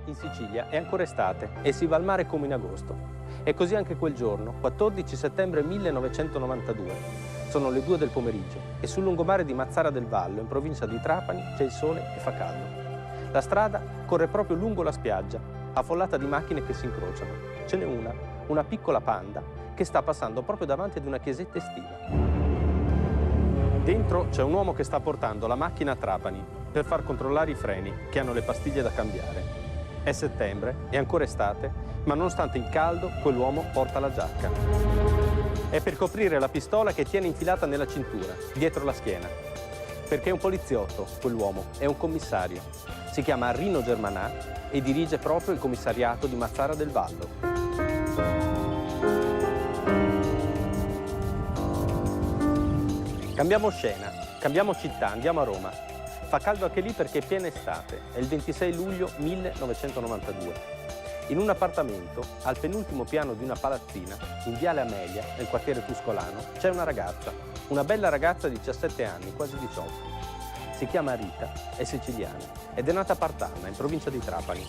in Sicilia è ancora estate e si va al mare come in agosto. E così anche quel giorno, 14 settembre 1992. Sono le 2 del pomeriggio e sul lungomare di Mazara del Vallo, in provincia di Trapani, c'è il sole e fa caldo. La strada corre proprio lungo la spiaggia, affollata di macchine che si incrociano. Ce n'è una piccola Panda, che sta passando proprio davanti ad una chiesetta estiva. Dentro c'è un uomo che sta portando la macchina a Trapani per far controllare i freni che hanno le pastiglie da cambiare. È settembre, è ancora estate, ma nonostante il caldo, quell'uomo porta la giacca. È per coprire la pistola che tiene infilata nella cintura, dietro la schiena. Perché è un poliziotto, quell'uomo, è un commissario. Si chiama Rino Germanà e dirige proprio il commissariato di Mazara del Vallo. Cambiamo scena, cambiamo città, andiamo a Roma. Fa caldo anche lì perché è piena estate, è il 26 luglio 1992. In un appartamento, al penultimo piano di una palazzina, in Viale Amelia, nel quartiere Tuscolano, c'è una bella ragazza di 17 anni, quasi 18. Si chiama Rita, è siciliana ed è nata a Partanna, in provincia di Trapani.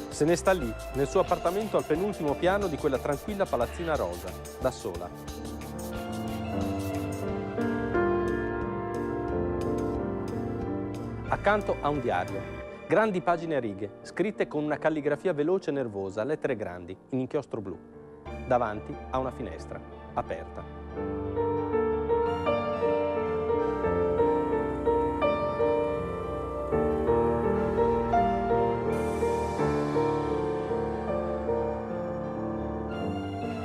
Se ne sta lì, nel suo appartamento al penultimo piano di quella tranquilla palazzina rosa, da sola. Accanto a un diario, grandi pagine a righe, scritte con una calligrafia veloce e nervosa, lettere grandi, in inchiostro blu. Davanti a una finestra, aperta.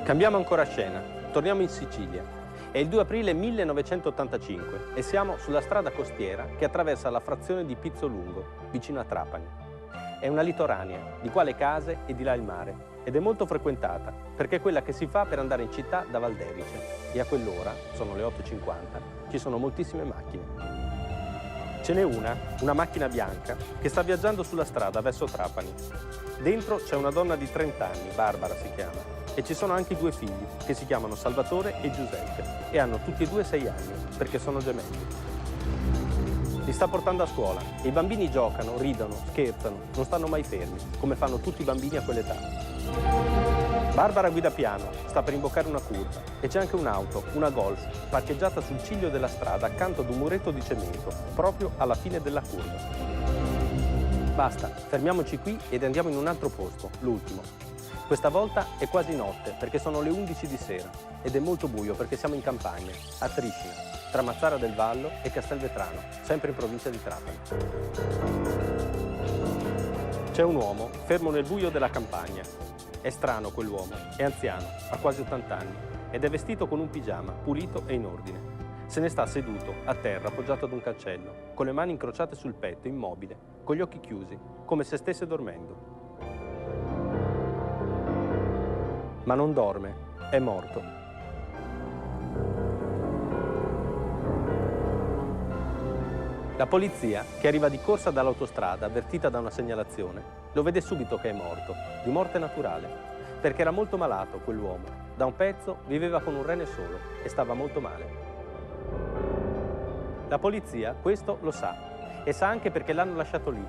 Cambiamo ancora scena, torniamo in Sicilia. È il 2 aprile 1985 e siamo sulla strada costiera che attraversa la frazione di Pizzolungo, vicino a Trapani. È una litoranea, di qua le case e di là il mare, ed è molto frequentata perché è quella che si fa per andare in città da Valderice. E a quell'ora, sono le 8:50, ci sono moltissime macchine. Ce n'è una macchina bianca, che sta viaggiando sulla strada verso Trapani. Dentro c'è una donna di 30 anni, Barbara si chiama. E ci sono anche 2 figli, che si chiamano Salvatore e Giuseppe, e hanno tutti e 2 6 anni, perché sono gemelli. Li sta portando a scuola, e i bambini giocano, ridono, scherzano, non stanno mai fermi, come fanno tutti i bambini a quell'età. Barbara guida piano, sta per imboccare una curva, e c'è anche un'auto, una Golf, parcheggiata sul ciglio della strada, accanto ad un muretto di cemento, proprio alla fine della curva. Basta, fermiamoci qui ed andiamo in un altro posto, l'ultimo. Questa volta è quasi notte, perché sono le 11 di sera, ed è molto buio perché siamo in campagna, a Triscina, tra Mazara del Vallo e Castelvetrano, sempre in provincia di Trapani. C'è un uomo fermo nel buio della campagna. È strano quell'uomo, è anziano, ha quasi 80 anni, ed è vestito con un pigiama, pulito e in ordine. Se ne sta seduto, a terra, appoggiato ad un cancello, con le mani incrociate sul petto, immobile, con gli occhi chiusi, come se stesse dormendo. Ma non dorme, è morto. La polizia, che arriva di corsa dall'autostrada, avvertita da una segnalazione, lo vede subito che è morto, di morte naturale, perché era molto malato quell'uomo. Da un pezzo viveva con un rene solo e stava molto male. La polizia questo lo sa, e sa anche perché l'hanno lasciato lì,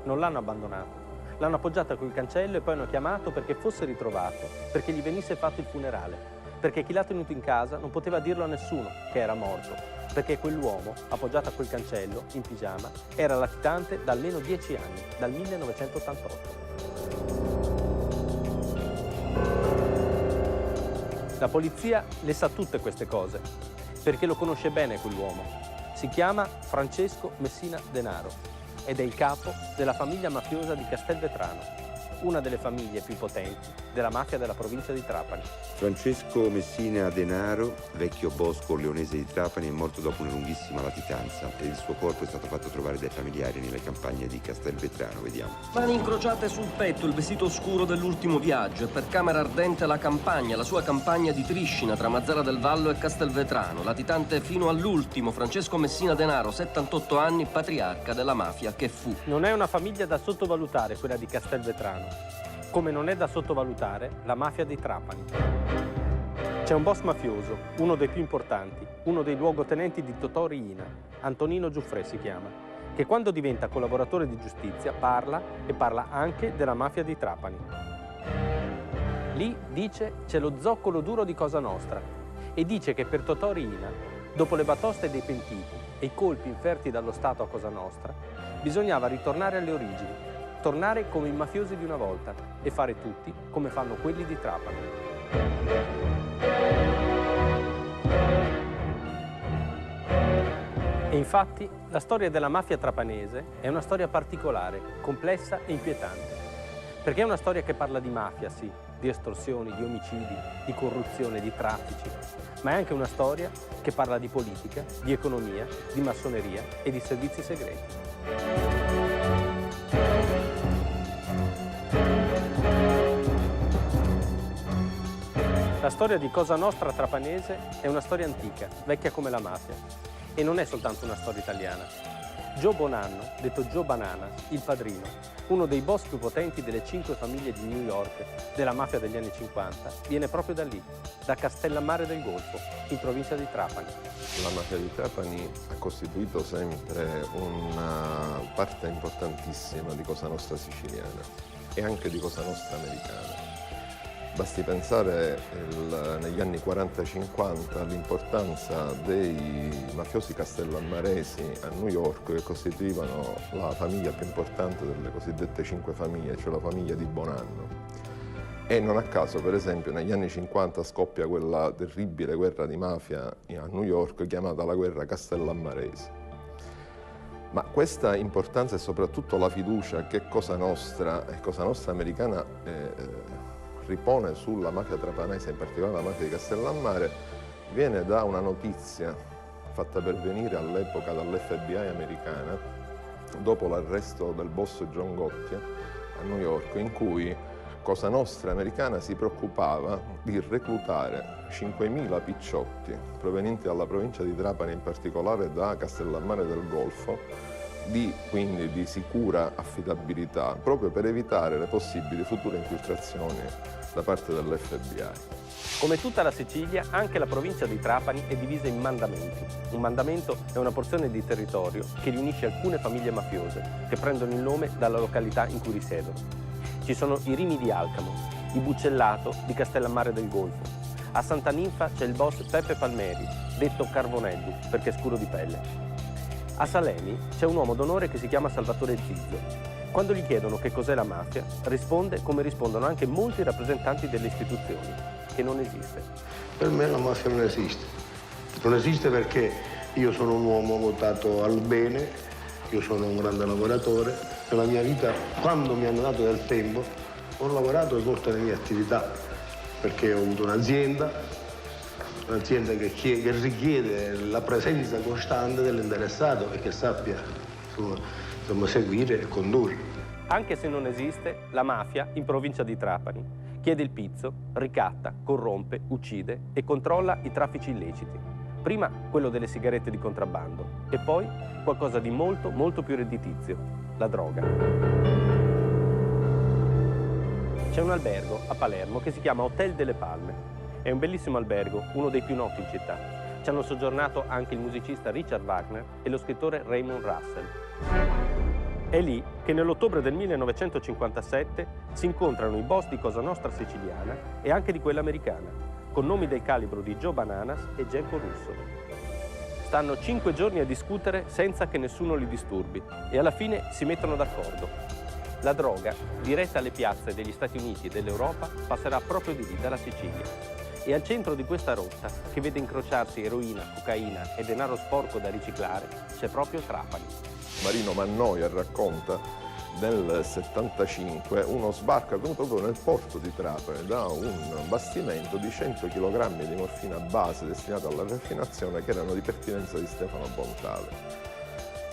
non l'hanno abbandonato. L'hanno appoggiata col cancello e poi hanno chiamato perché fosse ritrovato, perché gli venisse fatto il funerale, perché chi l'ha tenuto in casa non poteva dirlo a nessuno che era morto, perché quell'uomo, appoggiato a quel cancello, in pigiama, era latitante da almeno 10 anni, dal 1988. La polizia le sa tutte queste cose, perché lo conosce bene quell'uomo. Si chiama Francesco Messina Denaro. Ed è il capo della famiglia mafiosa di Castelvetrano, una delle famiglie più potenti della mafia della provincia di Trapani. Francesco Messina Denaro, vecchio boss corleonese di Trapani, è morto dopo una lunghissima latitanza e il suo corpo è stato fatto trovare dai familiari nelle campagne di Castelvetrano, vediamo. Mani incrociate sul petto, il vestito oscuro dell'ultimo viaggio, e per camera ardente la campagna, la sua campagna di Triscina tra Mazara del Vallo e Castelvetrano, latitante fino all'ultimo, Francesco Messina Denaro, 78 anni, patriarca della mafia che fu. Non è una famiglia da sottovalutare quella di Castelvetrano, come non è da sottovalutare la mafia di Trapani. C'è C'è un boss mafioso, uno dei più importanti, uno dei luogotenenti di Totò Riina, Antonino Giuffre si chiama, che quando diventa collaboratore di giustizia parla e parla anche della mafia di Trapani. Lì, dice, c'è lo zoccolo duro di Cosa Nostra e dice che per Totò Riina, dopo le batoste dei pentiti e i colpi inferti dallo Stato a Cosa Nostra, bisognava ritornare alle origini, tornare come i mafiosi di una volta e fare tutti come fanno quelli di Trapani. E infatti la storia della mafia trapanese è una storia particolare, complessa e inquietante. Perché è una storia che parla di mafia, sì, di estorsioni, di omicidi, di corruzione, di traffici, ma è anche una storia che parla di politica, di economia, di massoneria e di servizi segreti. La storia di Cosa Nostra trapanese è una storia antica, vecchia come la mafia, e non è soltanto una storia italiana. Joe Bonanno, detto Joe Bananas, il padrino, uno dei boss più potenti delle 5 famiglie di New York della mafia degli anni 50, viene proprio da lì, da Castellammare del Golfo, in provincia di Trapani. La mafia di Trapani ha costituito sempre una parte importantissima di Cosa Nostra siciliana e anche di Cosa Nostra americana. Basti pensare negli anni 40-50 all'importanza dei mafiosi castellammaresi a New York, che costituivano la famiglia più importante delle cosiddette 5 famiglie, cioè la famiglia di Bonanno. E non a caso, per esempio, negli anni 50 scoppia quella terribile guerra di mafia a New York chiamata la guerra castellammarese. Ma questa importanza e soprattutto la fiducia che Cosa Nostra e Cosa Nostra americana ripone sulla mafia trapanese, in particolare la mafia di Castellammare, viene da una notizia fatta pervenire all'epoca dall'FBI americana dopo l'arresto del boss John Gotti a New York, in cui Cosa Nostra americana si preoccupava di reclutare 5.000 picciotti provenienti dalla provincia di Trapani, in particolare da Castellammare del Golfo, quindi di sicura affidabilità, proprio per evitare le possibili future infiltrazioni da parte dell'FBI. Come tutta la Sicilia, anche la provincia di Trapani è divisa in mandamenti. Un mandamento è una porzione di territorio che riunisce alcune famiglie mafiose, che prendono il nome dalla località in cui risiedono. Ci sono i Rimi di Alcamo, i Buccellato di Castellammare del Golfo. A Santa Ninfa c'è il boss Peppe Palmeri, detto Carbonelli, perché è scuro di pelle. A Salemi c'è un uomo d'onore che si chiama Salvatore Zizzo. Quando gli chiedono che cos'è la mafia, risponde come rispondono anche molti rappresentanti delle istituzioni, che non esiste. Per me la mafia non esiste. Non esiste perché io sono un uomo votato al bene, io sono un grande lavoratore. Nella mia vita, quando mi hanno dato del tempo, ho lavorato e svolto le mie attività, perché ho avuto un'azienda che richiede la presenza costante dell'interessato e che sappia insomma, seguire e condurre. Anche se non esiste, la mafia in provincia di Trapani chiede il pizzo, ricatta, corrompe, uccide e controlla i traffici illeciti. Prima quello delle sigarette di contrabbando e poi qualcosa di molto, molto più redditizio, la droga. C'è un albergo a Palermo che si chiama Hotel delle Palme. È un bellissimo albergo, uno dei più noti in città. Ci hanno soggiornato anche il musicista Richard Wagner e lo scrittore Raymond Russell. È lì che nell'ottobre del 1957 si incontrano i boss di Cosa Nostra siciliana e anche di quella americana, con nomi del calibro di Joe Bananas e Genco Russo. Stanno 5 giorni a discutere senza che nessuno li disturbi e alla fine si mettono d'accordo. La droga, diretta alle piazze degli Stati Uniti e dell'Europa, passerà proprio di lì, dalla Sicilia. E al centro di questa rotta, che vede incrociarsi eroina, cocaina e denaro sporco da riciclare, c'è proprio Trapani. Marino Mannoia racconta nel 75 uno sbarco avvenuto proprio nel porto di Trapani da un bastimento di 100 kg di morfina base destinata alla raffinazione, che erano di pertinenza di Stefano Bontale,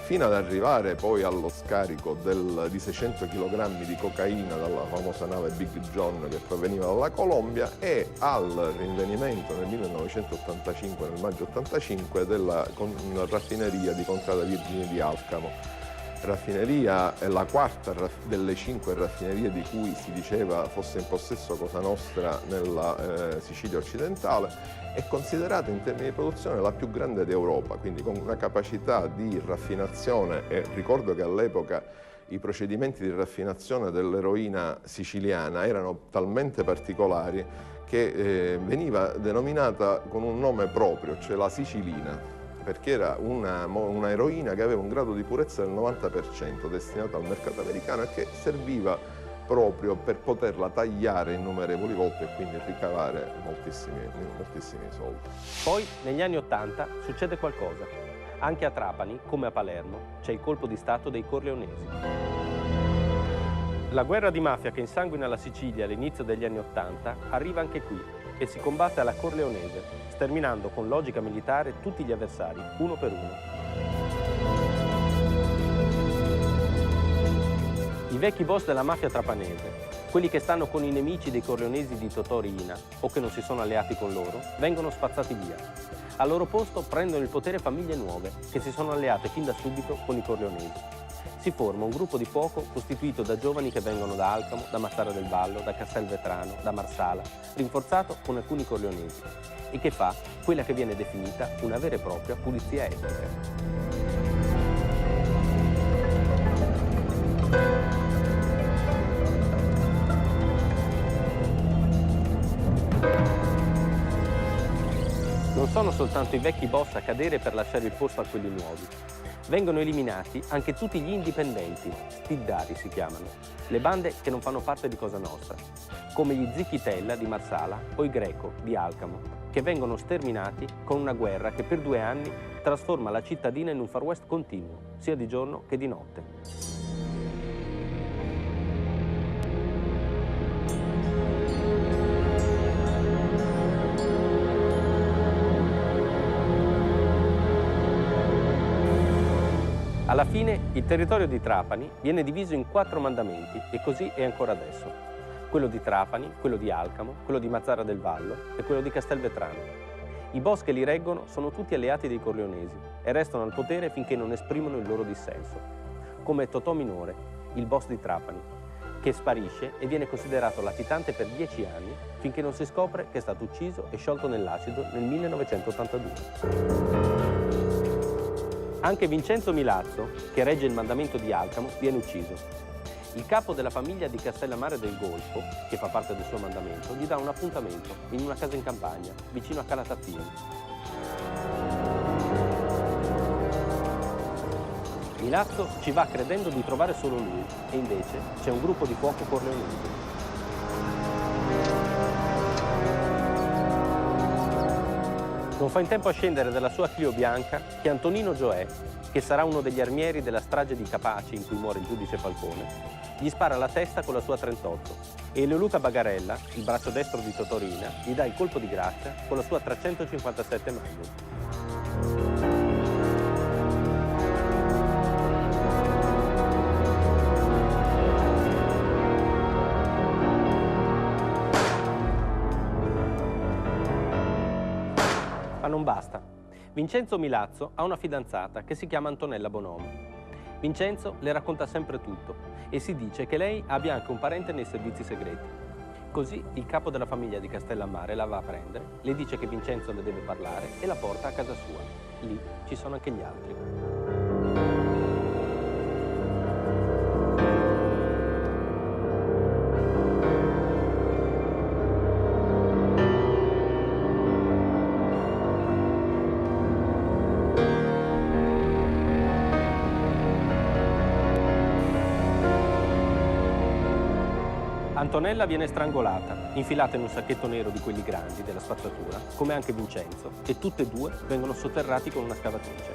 fino ad arrivare poi allo scarico di 600 kg di cocaina dalla famosa nave Big John che proveniva dalla Colombia e al rinvenimento nel 1985, nel maggio 85, della raffineria di Contrada Virgini di Alcamo, raffineria è la quarta delle 5 raffinerie di cui si diceva fosse in possesso Cosa Nostra nella Sicilia occidentale, è considerata in termini di produzione la più grande d'Europa, quindi con una capacità di raffinazione, e ricordo che all'epoca i procedimenti di raffinazione dell'eroina siciliana erano talmente particolari che veniva denominata con un nome proprio, cioè la sicilina, perché era una eroina che aveva un grado di purezza del 90%, destinata al mercato americano, e che serviva proprio per poterla tagliare innumerevoli volte e quindi ricavare moltissimi soldi. Poi, negli anni '80, succede qualcosa. Anche a Trapani, come a Palermo, c'è il colpo di Stato dei Corleonesi. La guerra di mafia che insanguina la Sicilia all'inizio degli anni '80 arriva anche qui e si combatte alla corleonese, sterminando con logica militare tutti gli avversari, uno per uno. I vecchi boss della mafia trapanese, quelli che stanno con i nemici dei corleonesi di Totò Riina o che non si sono alleati con loro, vengono spazzati via. Al loro posto prendono il potere famiglie nuove che si sono alleate fin da subito con i corleonesi. Si forma un gruppo di fuoco costituito da giovani che vengono da Alcamo, da Mazara del Vallo, da Castelvetrano, da Marsala, rinforzato con alcuni corleonesi, e che fa quella che viene definita una vera e propria pulizia etnica. Non sono soltanto i vecchi boss a cadere per lasciare il posto a quelli nuovi. Vengono eliminati anche tutti gli indipendenti, stiddari si chiamano, le bande che non fanno parte di Cosa Nostra, come gli Zichitella di Marsala o i Greco di Alcamo, che vengono sterminati con una guerra che per 2 anni trasforma la cittadina in un Far West continuo, sia di giorno che di notte. Alla fine il territorio di Trapani viene diviso in 4 mandamenti e così è ancora adesso. Quello di Trapani, quello di Alcamo, quello di Mazara del Vallo e quello di Castelvetrano. I boss che li reggono sono tutti alleati dei corleonesi e restano al potere finché non esprimono il loro dissenso. Come Totò Minore, il boss di Trapani, che sparisce e viene considerato latitante per 10 anni finché non si scopre che è stato ucciso e sciolto nell'acido nel 1982. Anche Vincenzo Milazzo, che regge il mandamento di Alcamo, viene ucciso. Il capo della famiglia di Castellammare del Golfo, che fa parte del suo mandamento, gli dà un appuntamento in una casa in campagna, vicino a Calatafimi. Milazzo ci va credendo di trovare solo lui, e invece c'è un gruppo di fuoco corleonese. Non fa in tempo a scendere dalla sua Clio bianca che Antonino Gioè, che sarà uno degli armieri della strage di Capaci in cui muore il giudice Falcone, gli spara alla testa con la sua 38 e Leoluca Bagarella, il braccio destro di Totò Riina, gli dà il colpo di grazia con la sua 357 Magnum. Ma non basta. Vincenzo Milazzo ha una fidanzata che si chiama Antonella Bonomo. Vincenzo le racconta sempre tutto e si dice che lei abbia anche un parente nei servizi segreti. Così il capo della famiglia di Castellammare la va a prendere, le dice che Vincenzo le deve parlare e la porta a casa sua. Lì ci sono anche gli altri. Antonella viene strangolata, infilata in un sacchetto nero di quelli grandi della spazzatura, come anche Vincenzo, e tutte e 2 vengono sotterrati con una scavatrice.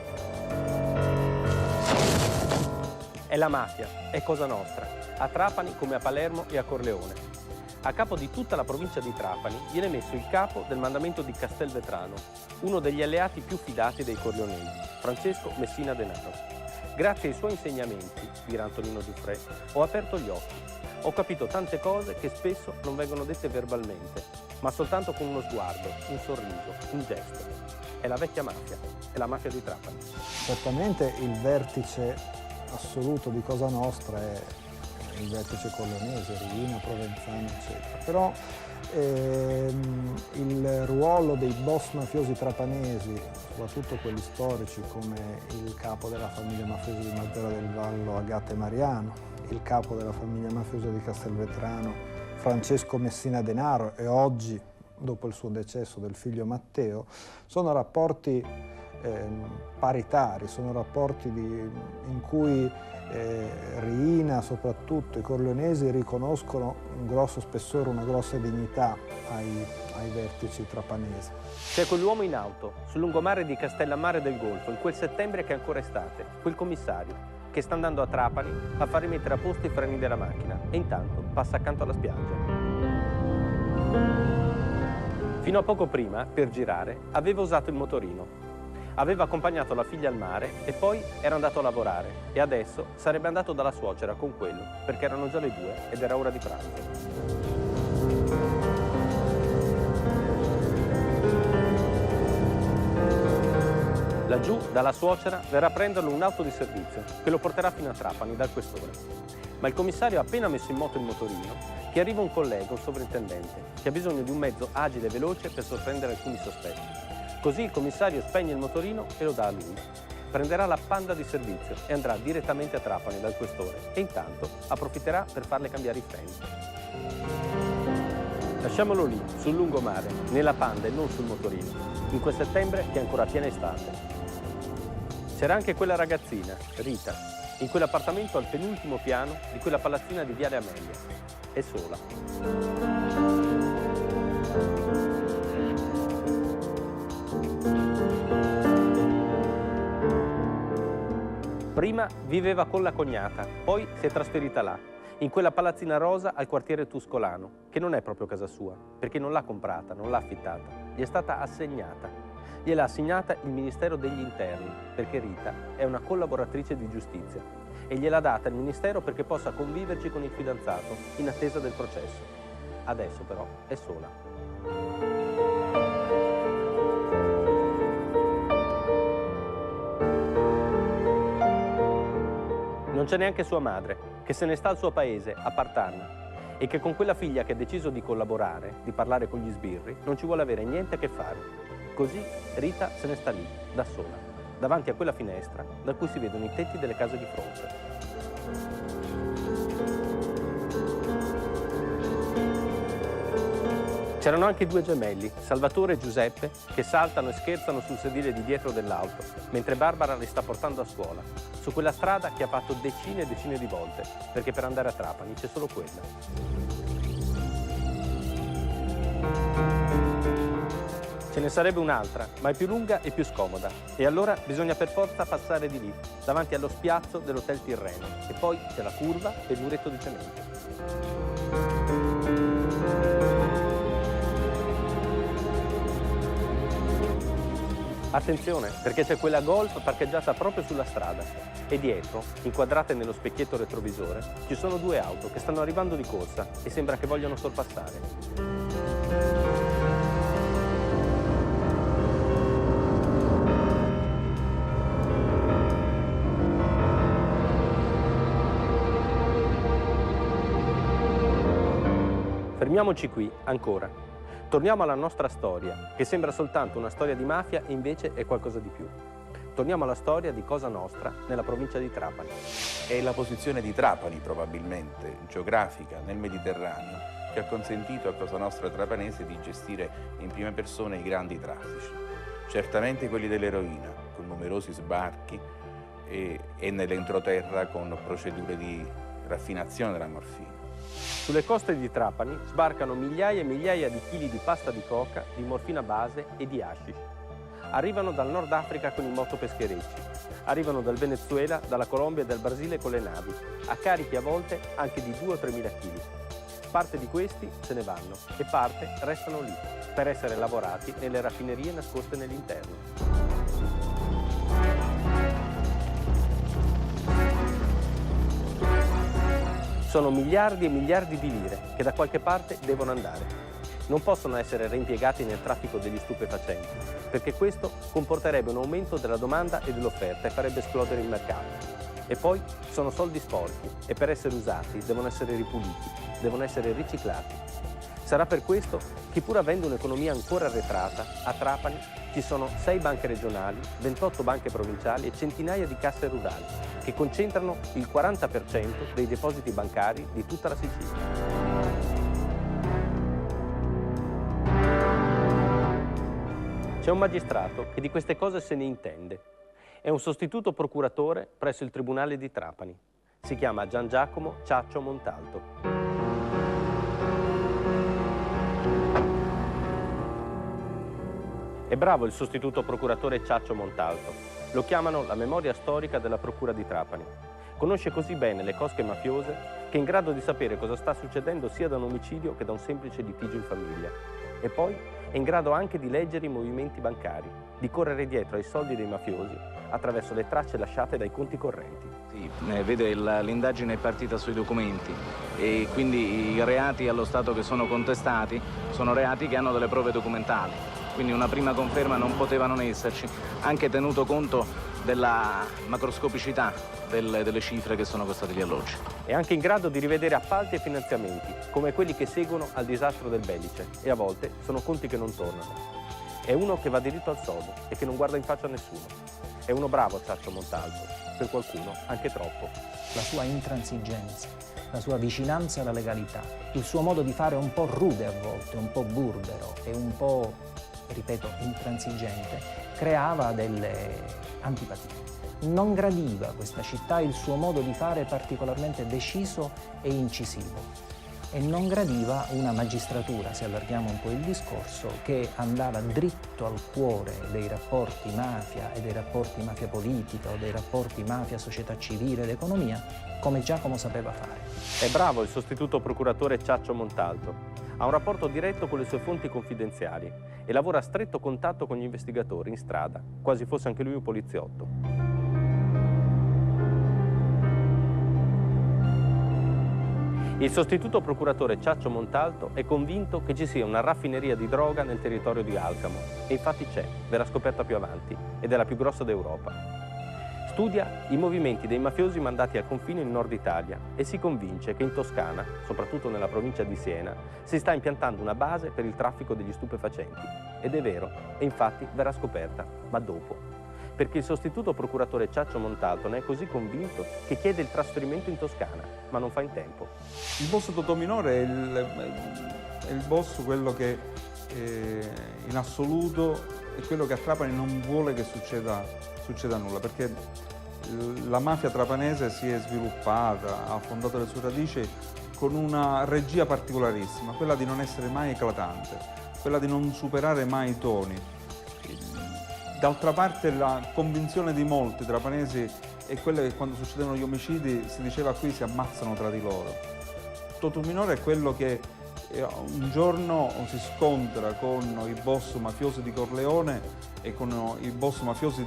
È la mafia, è Cosa Nostra, a Trapani come a Palermo e a Corleone. A capo di tutta la provincia di Trapani viene messo il capo del mandamento di Castelvetrano, uno degli alleati più fidati dei corleonesi, Francesco Messina Denaro. Grazie ai suoi insegnamenti, dirà Antonino Giuffrè, ho aperto gli occhi. Ho capito tante cose che spesso non vengono dette verbalmente, ma soltanto con uno sguardo, un sorriso, un gesto. È la vecchia mafia, è la mafia di Trapani. Certamente il vertice assoluto di Cosa Nostra è il vertice corleonese, Riina, Provenzano, eccetera. Però il ruolo dei boss mafiosi trapanesi, soprattutto quelli storici come il capo della famiglia mafiosa di Mazara del Vallo, Agate Mariano, il capo della famiglia mafiosa di Castelvetrano, Francesco Messina Denaro, e oggi, dopo il suo decesso, del figlio Matteo, sono rapporti paritari, sono rapporti in cui Riina, soprattutto i corleonesi, riconoscono un grosso spessore, una grossa dignità ai vertici trapanesi. C'è quell'uomo in auto, sul lungomare di Castellammare del Golfo, in quel settembre che è ancora estate, quel commissario che sta andando a Trapani a far rimettere a posto i freni della macchina e intanto passa accanto alla spiaggia. Fino a poco prima, per girare, aveva usato il motorino. Aveva accompagnato la figlia al mare e poi era andato a lavorare e adesso sarebbe andato dalla suocera con quello perché erano già le 2 ed era ora di pranzo. Laggiù, dalla suocera, verrà a prenderlo un'auto di servizio che lo porterà fino a Trapani dal questore. Ma il commissario ha appena messo in moto il motorino che arriva un collega, un sovrintendente, che ha bisogno di un mezzo agile e veloce per sorprendere alcuni sospetti. Così il commissario spegne il motorino e lo dà a lui. Prenderà la Panda di servizio e andrà direttamente a Trapani dal questore e intanto approfitterà per farle cambiare i freni. Lasciamolo lì, sul lungomare, nella Panda e non sul motorino, in quel settembre che è ancora piena estate. C'era anche quella ragazzina, Rita, in quell'appartamento al penultimo piano di quella palazzina di Viale Amelia. È sola. Prima viveva con la cognata, poi si è trasferita là, in quella palazzina rosa al quartiere Tuscolano, che non è proprio casa sua, perché non l'ha comprata, non l'ha affittata, gli è stata assegnata. Gliel'ha assegnata il Ministero degli Interni, perché Rita è una collaboratrice di giustizia, e gliel'ha data il Ministero perché possa conviverci con il fidanzato in attesa del processo. Adesso però è sola. Non c'è neanche sua madre, che se ne sta al suo paese, a Partanna, e che con quella figlia che ha deciso di collaborare, di parlare con gli sbirri, non ci vuole avere niente a che fare. Così Rita se ne sta lì, da sola, davanti a quella finestra da cui si vedono i tetti delle case di fronte. C'erano anche 2 gemelli, Salvatore e Giuseppe, che saltano e scherzano sul sedile di dietro dell'auto, mentre Barbara li sta portando a scuola, su quella strada che ha fatto decine e decine di volte, perché per andare a Trapani c'è solo quella. Ce ne sarebbe un'altra, ma è più lunga e più scomoda, e allora bisogna per forza passare di lì, davanti allo spiazzo dell'Hotel Tirreno, e poi c'è la curva e il muretto di cemento. Attenzione, perché c'è quella Golf parcheggiata proprio sulla strada e dietro, inquadrate nello specchietto retrovisore, ci sono 2 auto che stanno arrivando di corsa e sembra che vogliano sorpassare. Fermiamoci qui, ancora. Torniamo alla nostra storia, che sembra soltanto una storia di mafia e invece è qualcosa di più. Torniamo alla storia di Cosa Nostra nella provincia di Trapani. È la posizione di Trapani, probabilmente, geografica, nel Mediterraneo, che ha consentito a Cosa Nostra trapanese di gestire in prima persona i grandi traffici. Certamente quelli dell'eroina, con numerosi sbarchi, e nell'entroterra con procedure di raffinazione della morfina. Sulle coste di Trapani sbarcano migliaia e migliaia di chili di pasta di coca, di morfina base e di hashish. Arrivano dal Nord Africa con i motopescherecci, arrivano dal Venezuela, dalla Colombia e dal Brasile con le navi, a carichi a volte anche di 2 o 3.000 kg. Parte di questi se ne vanno e parte restano lì, per essere lavorati nelle raffinerie nascoste nell'interno. Sono miliardi e miliardi di lire che da qualche parte devono andare. Non possono essere reimpiegati nel traffico degli stupefacenti, perché questo comporterebbe un aumento della domanda e dell'offerta e farebbe esplodere il mercato. E poi sono soldi sporchi e per essere usati devono essere ripuliti, devono essere riciclati. Sarà per questo che pur avendo un'economia ancora arretrata, a Trapani ci sono 6 banche regionali, 28 banche provinciali e centinaia di casse rurali che concentrano il 40% dei depositi bancari di tutta la Sicilia. C'è un magistrato che di queste cose se ne intende. È un sostituto procuratore presso il Tribunale di Trapani. Si chiama Gian Giacomo Ciaccio Montalto. È bravo il sostituto procuratore Ciaccio Montalto. Lo chiamano la memoria storica della Procura di Trapani. Conosce così bene le cosche mafiose che è in grado di sapere cosa sta succedendo sia da un omicidio che da un semplice litigio in famiglia. E poi è in grado anche di leggere i movimenti bancari, di correre dietro ai soldi dei mafiosi attraverso le tracce lasciate dai conti correnti. Sì, vede, l'indagine è partita sui documenti e quindi i reati allo stato che sono contestati sono reati che hanno delle prove documentali. Quindi una prima conferma non poteva non esserci, anche tenuto conto della macroscopicità delle cifre che sono costati gli alloggi. È anche in grado di rivedere appalti e finanziamenti, come quelli che seguono al disastro del Belice, e a volte sono conti che non tornano. È uno che va diritto al sodo e che non guarda in faccia a nessuno. È uno bravo Ciaccio Montalto, per qualcuno anche troppo. La sua intransigenza, la sua vicinanza alla legalità, il suo modo di fare un po' rude a volte, un po' burbero e un po', ripeto, intransigente, creava delle antipatie. Non gradiva questa città il suo modo di fare particolarmente deciso e incisivo. E non gradiva una magistratura, se allarghiamo un po' il discorso, che andava dritto al cuore dei rapporti mafia e dei rapporti mafia politica o dei rapporti mafia società civile ed economia, come Giacomo sapeva fare. È bravo il sostituto procuratore Ciaccio Montalto. Ha un rapporto diretto con le sue fonti confidenziali e lavora a stretto contatto con gli investigatori in strada, quasi fosse anche lui un poliziotto. Il sostituto procuratore Ciaccio Montalto è convinto che ci sia una raffineria di droga nel territorio di Alcamo e infatti c'è, verrà scoperta più avanti ed è la più grossa d'Europa. Studia i movimenti dei mafiosi mandati al confine in Nord Italia e si convince che in Toscana, soprattutto nella provincia di Siena, si sta impiantando una base per il traffico degli stupefacenti. Ed è vero, e infatti verrà scoperta, ma dopo. Perché il sostituto procuratore Ciaccio Montalto ne è così convinto che chiede il trasferimento in Toscana, ma non fa in tempo. Il boss Totominore è il boss quello che in assoluto è quello che a Trapani non vuole che succeda nulla, perché la mafia trapanese si è sviluppata, ha fondato le sue radici con una regia particolarissima, quella di non essere mai eclatante, quella di non superare mai i toni. D'altra parte la convinzione di molti trapanesi è quella che quando succedevano gli omicidi si diceva qui si ammazzano tra di loro. Totominore è quello che un giorno si scontra con i boss mafiosi di Corleone e con i boss mafiosi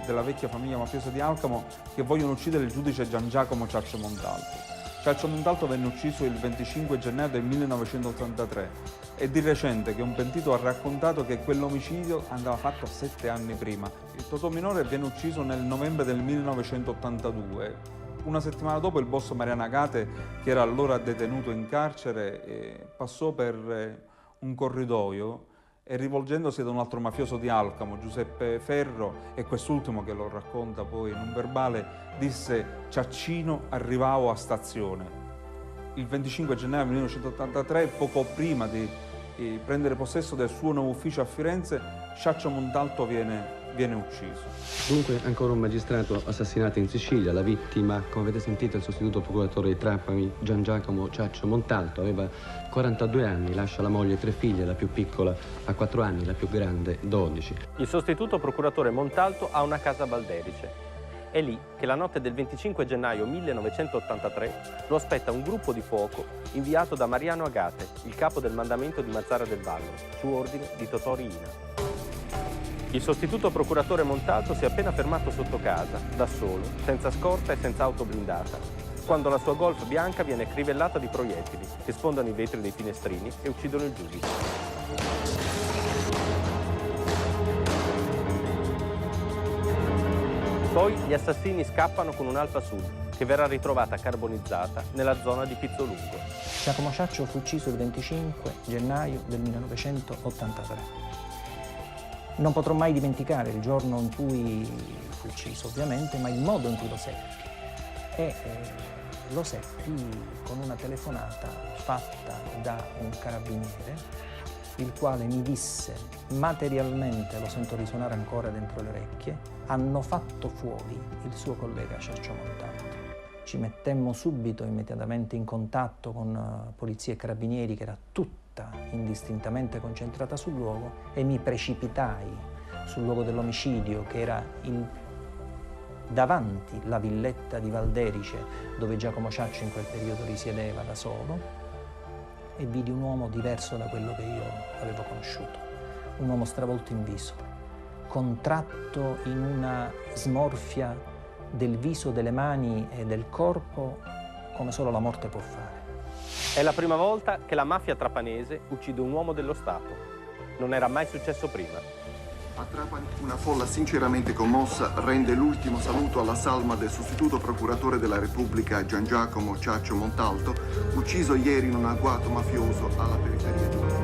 della vecchia famiglia mafiosa di Alcamo che vogliono uccidere il giudice Gian Giacomo Ciaccio Montalto. Ciaccio Montalto venne ucciso il 25 gennaio del 1983 e di recente che un pentito ha raccontato che quell'omicidio andava fatto 7 anni prima. Il Totominore viene ucciso nel novembre del 1982. Una settimana dopo il boss Mariano Agate, che era allora detenuto in carcere, passò per un corridoio e rivolgendosi ad un altro mafioso di Alcamo, Giuseppe Ferro, e quest'ultimo che lo racconta poi in un verbale, disse «Ciaccino arrivavo a stazione». Il 25 gennaio 1983, poco prima di prendere possesso del suo nuovo ufficio a Firenze, Ciaccio Montalto viene ucciso. Dunque ancora un magistrato assassinato in Sicilia. La vittima, come avete sentito, è il sostituto procuratore di Trapani, Gian Giacomo Ciaccio Montalto. Aveva 42 anni, lascia la moglie e 3 figlie, la più piccola ha 4 anni, la più grande 12. Il sostituto procuratore Montalto ha una casa a Valderice. È lì che la notte del 25 gennaio 1983 lo aspetta un gruppo di fuoco inviato da Mariano Agate, il capo del mandamento di Mazara del Vallo, su ordine di Totò Riina. Il sostituto procuratore Montalto si è appena fermato sotto casa, da solo, senza scorta e senza auto blindata, quando la sua Golf bianca viene crivellata di proiettili che sfondano i vetri dei finestrini e uccidono il giudice. Poi gli assassini scappano con un'Alfa Sud, che verrà ritrovata carbonizzata nella zona di Pizzolungo. Giacomo Ciaccio fu ucciso il 25 gennaio del 1983. Non potrò mai dimenticare il giorno in cui fu ucciso, ovviamente, ma il modo in cui lo seppi. E lo seppi con una telefonata fatta da un carabiniere, il quale mi disse materialmente, lo sento risuonare ancora dentro le orecchie, hanno fatto fuori il suo collega Ciaccio Montalto. Ci mettemmo subito, immediatamente in contatto con polizia e carabinieri, che era tutta indistintamente concentrata sul luogo, e mi precipitai sul luogo dell'omicidio, che era davanti la villetta di Valderice, dove Giacomo Ciaccio in quel periodo risiedeva da solo, e vidi un uomo diverso da quello che io avevo conosciuto, un uomo stravolto in viso, contratto in una smorfia del viso, delle mani e del corpo, come solo la morte può fare. È la prima volta che la mafia trapanese uccide un uomo dello Stato. Non era mai successo prima. A Trapani una folla sinceramente commossa rende l'ultimo saluto alla salma del sostituto procuratore della Repubblica Gian Giacomo Ciaccio Montalto, ucciso ieri in un agguato mafioso alla periferia di Roma.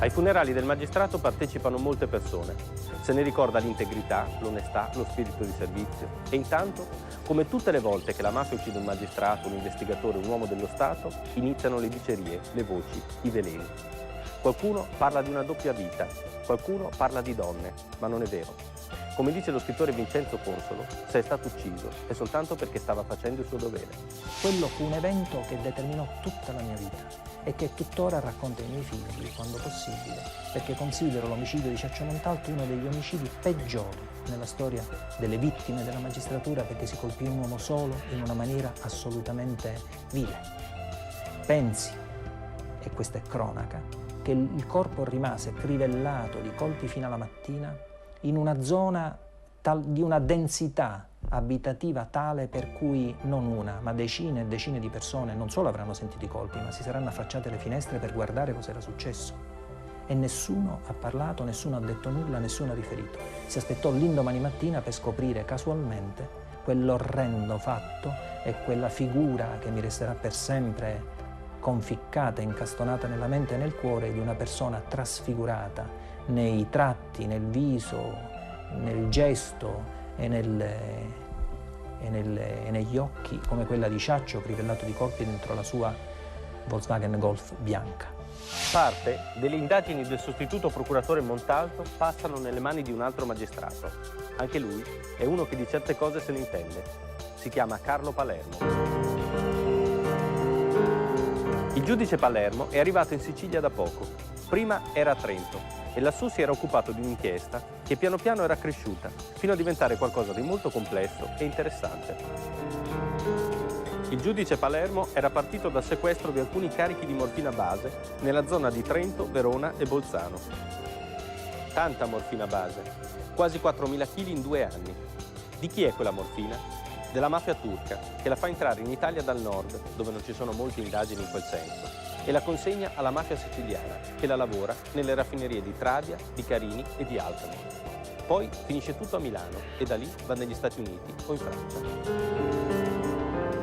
Ai funerali del magistrato partecipano molte persone. Se ne ricorda l'integrità, l'onestà, lo spirito di servizio. E intanto, come tutte le volte che la mafia uccide un magistrato, un investigatore, un uomo dello Stato, iniziano le dicerie, le voci, i veleni. Qualcuno parla di una doppia vita, qualcuno parla di donne, ma non è vero. Come dice lo scrittore Vincenzo Consolo, se è stato ucciso è soltanto perché stava facendo il suo dovere. Quello fu un evento che determinò tutta la mia vita e che tuttora racconto ai miei figli quando possibile, perché considero l'omicidio di Ciaccio Montalto uno degli omicidi peggiori nella storia delle vittime della magistratura, perché si colpì un uomo solo in una maniera assolutamente vile. Pensi, e questa è cronaca, che il corpo rimase crivellato di colpi fino alla mattina in una zona di una densità abitativa tale per cui non una, ma decine e decine di persone non solo avranno sentito i colpi, ma si saranno affacciate alle finestre per guardare cosa era successo. E nessuno ha parlato, nessuno ha detto nulla, nessuno ha riferito. Si aspettò l'indomani mattina per scoprire casualmente quell'orrendo fatto e quella figura che mi resterà per sempre conficcata, incastonata nella mente e nel cuore, di una persona trasfigurata nei tratti, nel viso, nel gesto e negli occhi, come quella di Ciaccio, crivellato di colpi dentro la sua Volkswagen Golf bianca. Parte delle indagini del sostituto procuratore Montalto passano nelle mani di un altro magistrato. Anche lui è uno che di certe cose se ne intende. Si chiama Carlo Palermo. Il giudice Palermo è arrivato in Sicilia da poco. Prima era a Trento e lassù si era occupato di un'inchiesta che piano piano era cresciuta fino a diventare qualcosa di molto complesso e interessante. Il giudice Palermo era partito dal sequestro di alcuni carichi di morfina base nella zona di Trento, Verona e Bolzano. Tanta morfina base, quasi 4.000 kg in 2 anni. Di chi è quella morfina? Della mafia turca, che la fa entrare in Italia dal nord, dove non ci sono molte indagini in quel senso, e la consegna alla mafia siciliana, che la lavora nelle raffinerie di Travia, di Carini e di Alcamo. Poi finisce tutto a Milano e da lì va negli Stati Uniti o in Francia.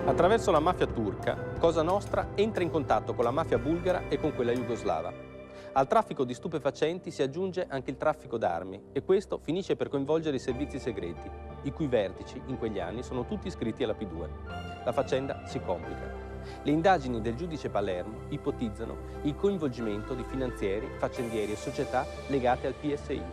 Attraverso la mafia turca, Cosa Nostra entra in contatto con la mafia bulgara e con quella jugoslava. Al traffico di stupefacenti si aggiunge anche il traffico d'armi e questo finisce per coinvolgere i servizi segreti, i cui vertici in quegli anni sono tutti iscritti alla P2. La faccenda si complica. Le indagini del giudice Palermo ipotizzano il coinvolgimento di finanzieri, faccendieri e società legate al PSI.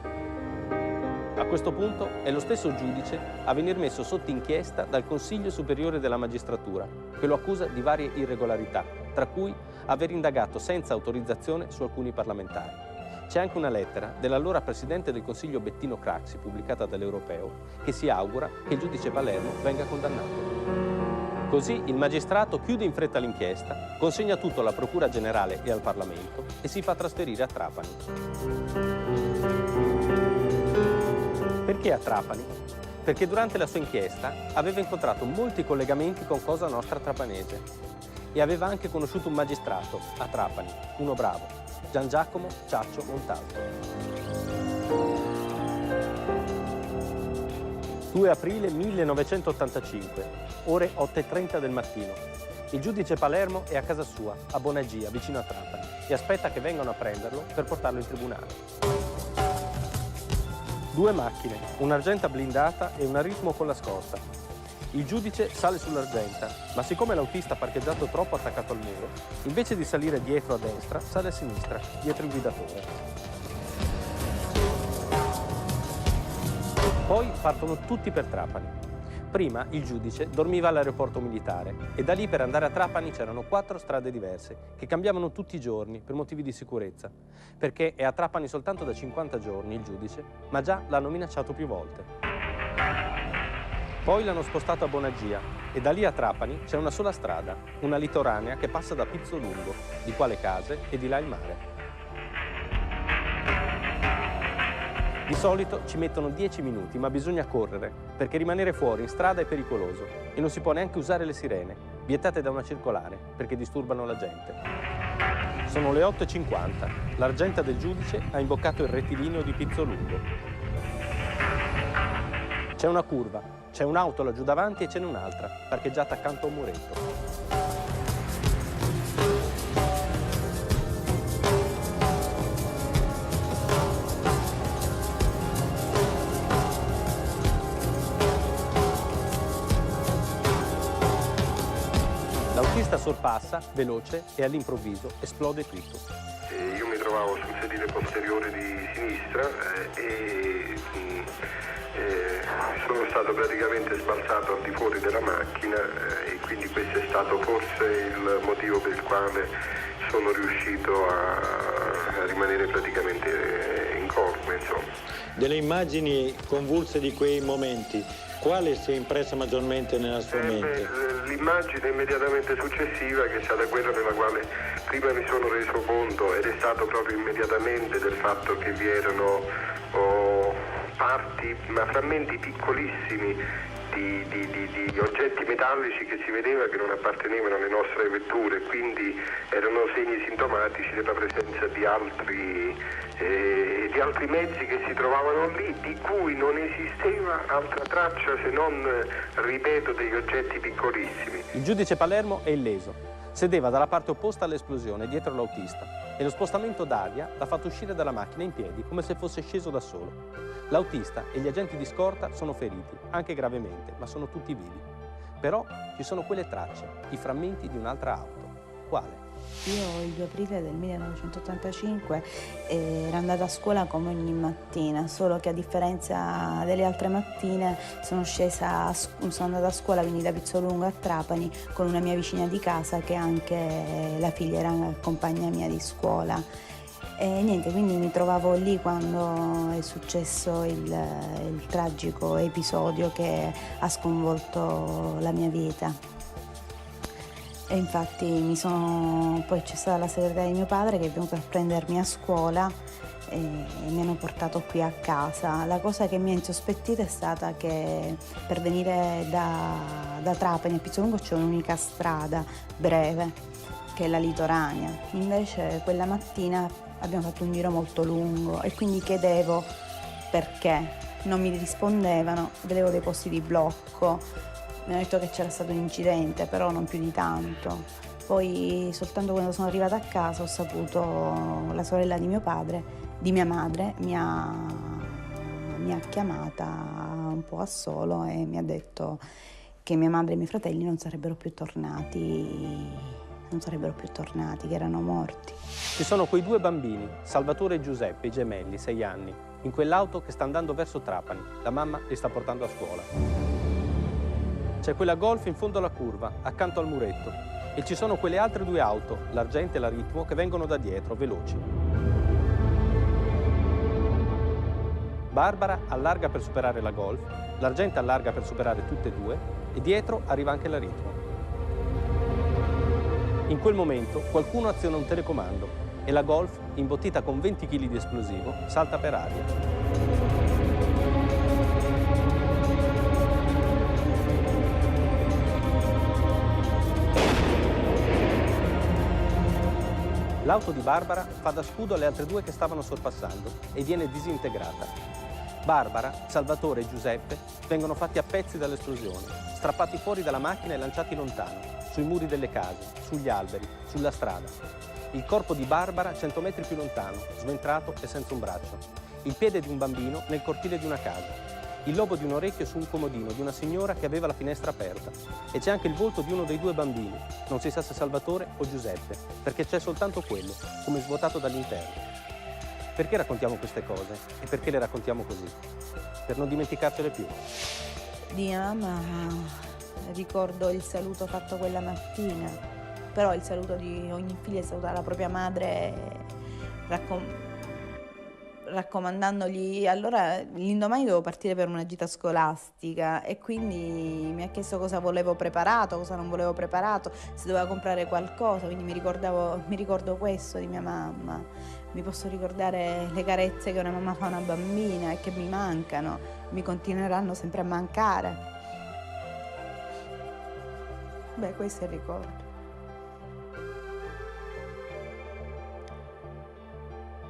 A questo punto è lo stesso giudice a venir messo sotto inchiesta dal Consiglio Superiore della Magistratura, che lo accusa di varie irregolarità, tra cui aver indagato senza autorizzazione su alcuni parlamentari. C'è anche una lettera dell'allora Presidente del Consiglio Bettino Craxi, pubblicata dall'Europeo, che si augura che il giudice Palermo venga condannato. Così il magistrato chiude in fretta l'inchiesta, consegna tutto alla Procura Generale e al Parlamento e si fa trasferire a Trapani. Perché a Trapani? Perché durante la sua inchiesta aveva incontrato molti collegamenti con Cosa Nostra trapanese e aveva anche conosciuto un magistrato a Trapani, uno bravo, Gian Giacomo Ciaccio Montalto. 2 aprile 1985, ore 8:30 del mattino. Il giudice Palermo è a casa sua, a Bonagia, vicino a Trapani, e aspetta che vengano a prenderlo per portarlo in tribunale. 2 macchine, un'Argenta blindata e un Aritmo con la scorta. Il giudice sale sull'Argenta, ma siccome l'autista ha parcheggiato troppo attaccato al muro, invece di salire dietro a destra, sale a sinistra, dietro il guidatore. Poi partono tutti per Trapani. Prima il giudice dormiva all'aeroporto militare e da lì per andare a Trapani c'erano 4 strade diverse che cambiavano tutti i giorni per motivi di sicurezza, perché è a Trapani soltanto da 50 giorni il giudice, ma già l'hanno minacciato più volte. Poi l'hanno spostato a Bonagia e da lì a Trapani c'è una sola strada, una litoranea che passa da Pizzolungo, di qua le case e di là il mare. Di solito ci mettono 10 minuti, ma bisogna correre, perché rimanere fuori in strada è pericoloso e non si può neanche usare le sirene, vietate da una circolare, perché disturbano la gente. Sono le 8:50, l'Argenta del giudice ha imboccato il rettilineo di Pizzolungo. C'è una curva, c'è un'auto laggiù davanti e ce n'è un'altra, parcheggiata accanto a un muretto. L'autista sorpassa, veloce, e all'improvviso esplode tutto. Io mi trovavo sul sedile posteriore di sinistra e sono stato praticamente sbalzato al di fuori della macchina e quindi questo è stato forse il motivo per il quale sono riuscito a rimanere praticamente incolme, insomma. Delle immagini convulse di quei momenti, quale si è impressa maggiormente nella sua mente? L'immagine immediatamente successiva, che è stata quella nella quale prima mi sono reso conto, ed è stato proprio immediatamente, del fatto che vi erano parti, ma frammenti piccolissimi di oggetti metallici che si vedeva che non appartenevano alle nostre vetture, quindi erano segni sintomatici della presenza di altri mezzi che si trovavano lì, di cui non esisteva altra traccia se non, ripeto, degli oggetti piccolissimi. Il giudice Palermo è illeso. Sedeva dalla parte opposta all'esplosione, dietro l'autista, e lo spostamento d'aria l'ha fatto uscire dalla macchina in piedi, come se fosse sceso da solo. L'autista e gli agenti di scorta sono feriti, anche gravemente, ma sono tutti vivi. Però ci sono quelle tracce, i frammenti di un'altra auto. Quale? Io il 2 aprile del 1985 ero andata a scuola come ogni mattina, solo che a differenza delle altre mattine sono andata a scuola, quindi da Pizzolungo a Trapani, con una mia vicina di casa che anche la figlia era compagna mia di scuola. E niente, quindi mi trovavo lì quando è successo il tragico episodio che ha sconvolto la mia vita. E infatti poi c'è stata la segretaria di mio padre che è venuta a prendermi a scuola e mi hanno portato qui a casa. La cosa che mi ha insospettita è stata che per venire da Trapani a Pizzolungo c'è un'unica strada breve, che è la litoranea. Invece quella mattina abbiamo fatto un giro molto lungo e quindi chiedevo perché. Non mi rispondevano, vedevo dei posti di blocco. Mi hanno detto che c'era stato un incidente, però non più di tanto. Poi soltanto quando sono arrivata a casa ho saputo, la sorella di mio padre, di mia madre, mi ha chiamata un po' a solo e mi ha detto che mia madre e i miei fratelli non sarebbero più tornati, che erano morti. Ci sono quei 2 bambini, Salvatore e Giuseppe, i gemelli, 6 anni, in quell'auto che sta andando verso Trapani. La mamma li sta portando a scuola. C'è quella Golf in fondo alla curva, accanto al muretto, e ci sono quelle altre 2 auto, l'Argenta e l'Aritmo, che vengono da dietro, veloci. Barbara allarga per superare la Golf, l'Argenta allarga per superare tutte e 2, e dietro arriva anche l'Aritmo. In quel momento qualcuno aziona un telecomando e la Golf, imbottita con 20 kg di esplosivo, salta per aria. L'auto di Barbara fa da scudo alle altre 2 che stavano sorpassando e viene disintegrata. Barbara, Salvatore e Giuseppe vengono fatti a pezzi dall'esplosione, strappati fuori dalla macchina e lanciati lontano, sui muri delle case, sugli alberi, sulla strada. Il corpo di Barbara 100 metri più lontano, sventrato e senza un braccio. Il piede di un bambino nel cortile di una casa. Il lobo di un orecchio su un comodino di una signora che aveva la finestra aperta. E c'è anche il volto di uno dei due bambini, non si sa se Salvatore o Giuseppe, perché c'è soltanto quello, come svuotato dall'interno. Perché raccontiamo queste cose e perché le raccontiamo così? Per non dimenticarcele più. Di mia mamma ricordo il saluto fatto quella mattina, però il saluto di ogni figlio è salutare la propria madre raccomandandogli. Allora l'indomani dovevo partire per una gita scolastica e quindi mi ha chiesto cosa volevo preparato, cosa non volevo preparato, se doveva comprare qualcosa, quindi mi ricordo questo di mia mamma. Mi posso ricordare le carezze che una mamma fa a una bambina e che mi mancano, mi continueranno sempre a mancare. Beh, questo è il ricordo.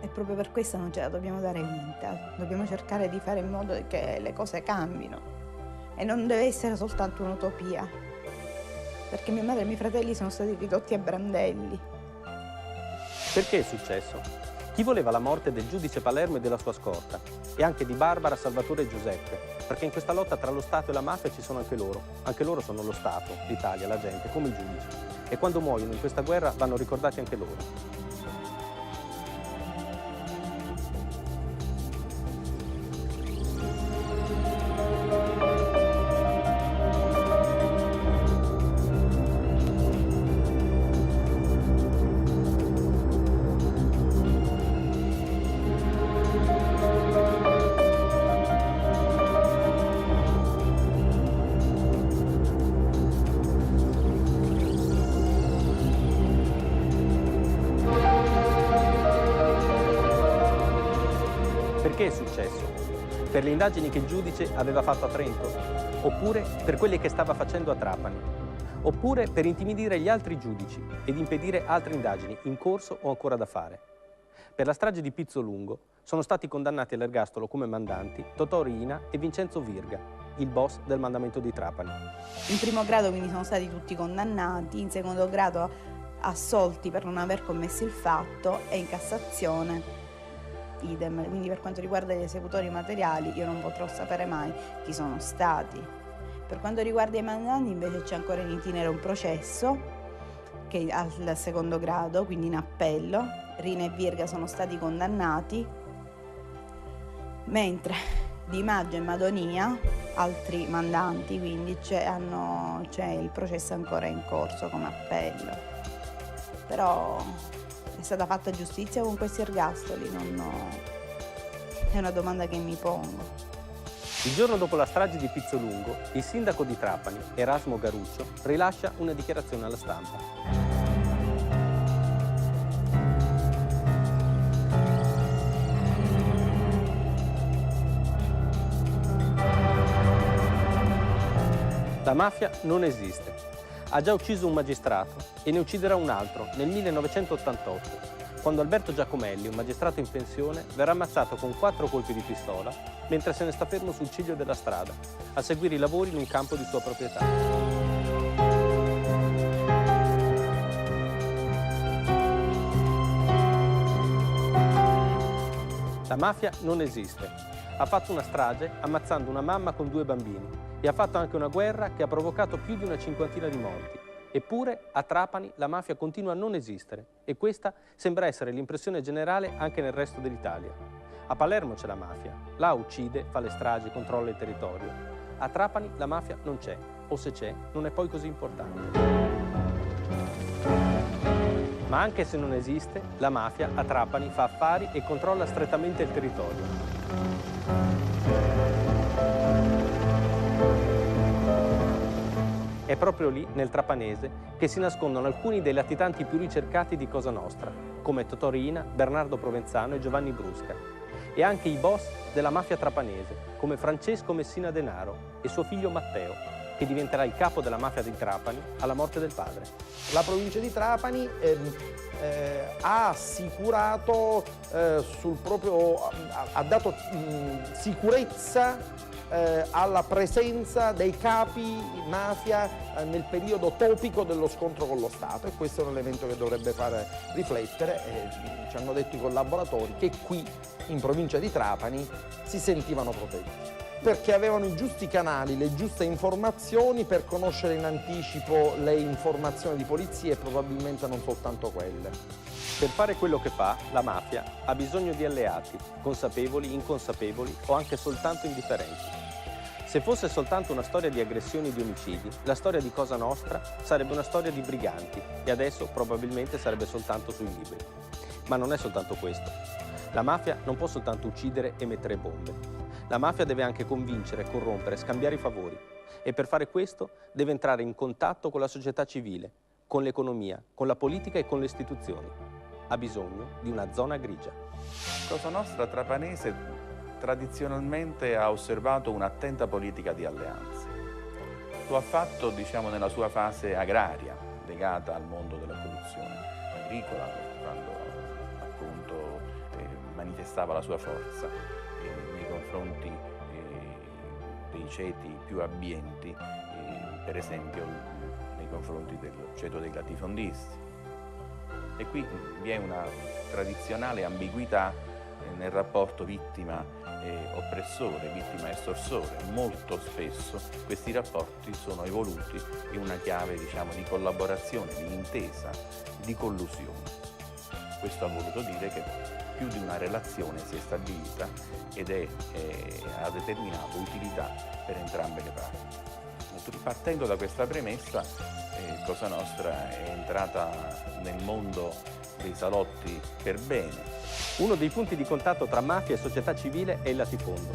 E proprio per questo non ce la dobbiamo dare vinta, dobbiamo cercare di fare in modo che le cose cambino. E non deve essere soltanto un'utopia, perché mia madre e i miei fratelli sono stati ridotti a brandelli. Perché è successo? Chi voleva la morte del giudice Palermo e della sua scorta? E anche di Barbara, Salvatore e Giuseppe? Perché in questa lotta tra lo Stato e la mafia ci sono anche loro. Anche loro sono lo Stato, l'Italia, la gente, come i giudici. E quando muoiono in questa guerra vanno ricordati anche loro. Perché è successo? Per le indagini che il giudice aveva fatto a Trento? Oppure per quelle che stava facendo a Trapani? Oppure per intimidire gli altri giudici ed impedire altre indagini in corso o ancora da fare? Per la strage di Pizzolungo sono stati condannati all'ergastolo come mandanti Totò Riina e Vincenzo Virga, il boss del mandamento di Trapani. In primo grado quindi sono stati tutti condannati, in secondo grado assolti per non aver commesso il fatto e in Cassazione idem. Quindi per quanto riguarda gli esecutori materiali io non potrò sapere mai chi sono stati. Per quanto riguarda i mandanti invece c'è ancora in itinere un processo che è al secondo grado, quindi in appello. Riina e Virga sono stati condannati, mentre Di Maggio e Madonia, altri mandanti, quindi c'è il processo ancora in corso come appello. Però è stata fatta giustizia con questi ergastoli? È una domanda che mi pongo. Il giorno dopo la strage di Pizzolungo, il sindaco di Trapani, Erasmo Garuccio, rilascia una dichiarazione alla stampa. La mafia non esiste. Ha già ucciso un magistrato e ne ucciderà un altro nel 1988, quando Alberto Giacomelli, un magistrato in pensione, verrà ammazzato con 4 colpi di pistola mentre se ne sta fermo sul ciglio della strada, a seguire i lavori in un campo di sua proprietà. La mafia non esiste. Ha fatto una strage ammazzando una mamma con 2 bambini e ha fatto anche una guerra che ha provocato più di una cinquantina di morti. Eppure a Trapani la mafia continua a non esistere e questa sembra essere l'impressione generale anche nel resto dell'Italia. A Palermo c'è la mafia, là uccide, fa le stragi, controlla il territorio. A Trapani la mafia non c'è, o se c'è non è poi così importante. Ma anche se non esiste, la mafia a Trapani fa affari e controlla strettamente il territorio. È proprio lì, nel trapanese, che si nascondono alcuni dei latitanti più ricercati di Cosa Nostra, come Totò Riina, Bernardo Provenzano e Giovanni Brusca, e anche i boss della mafia trapanese, come Francesco Messina Denaro e suo figlio Matteo. che diventerà il capo della mafia di Trapani alla morte del padre. La provincia di Trapani ha assicurato ha dato sicurezza alla presenza dei capi mafia nel periodo topico dello scontro con lo Stato, e questo è un elemento che dovrebbe fare riflettere. Ci hanno detto i collaboratori che qui in provincia di Trapani si sentivano protetti, perché avevano i giusti canali, le giuste informazioni per conoscere in anticipo le informazioni di polizia e probabilmente non soltanto quelle. Per fare quello che fa, la mafia ha bisogno di alleati, consapevoli, inconsapevoli o anche soltanto indifferenti. Se fosse soltanto una storia di aggressioni e di omicidi, la storia di Cosa Nostra sarebbe una storia di briganti e adesso probabilmente sarebbe soltanto sui libri. Ma non è soltanto questo. La mafia non può soltanto uccidere e mettere bombe. La mafia deve anche convincere, corrompere, scambiare i favori. E per fare questo deve entrare in contatto con la società civile, con l'economia, con la politica e con le istituzioni. Ha bisogno di una zona grigia. Cosa Nostra trapanese tradizionalmente ha osservato un'attenta politica di alleanze. Lo ha fatto, diciamo, nella sua fase agraria, legata al mondo della produzione agricola, quando appunto manifestava la sua forza nei confronti dei ceti più abbienti, per esempio nei confronti del ceto dei latifondisti. E qui vi è una tradizionale ambiguità nel rapporto vittima-oppressore, vittima-estorsore. Molto spesso questi rapporti sono evoluti in una chiave, diciamo, di collaborazione, di intesa, di collusione. Questo ha voluto dire che più di una relazione si è stabilita ed ha determinato utilità per entrambe le parti. Partendo da questa premessa, Cosa Nostra è entrata nel mondo dei salotti per bene. Uno dei punti di contatto tra mafia e società civile è il latifondo.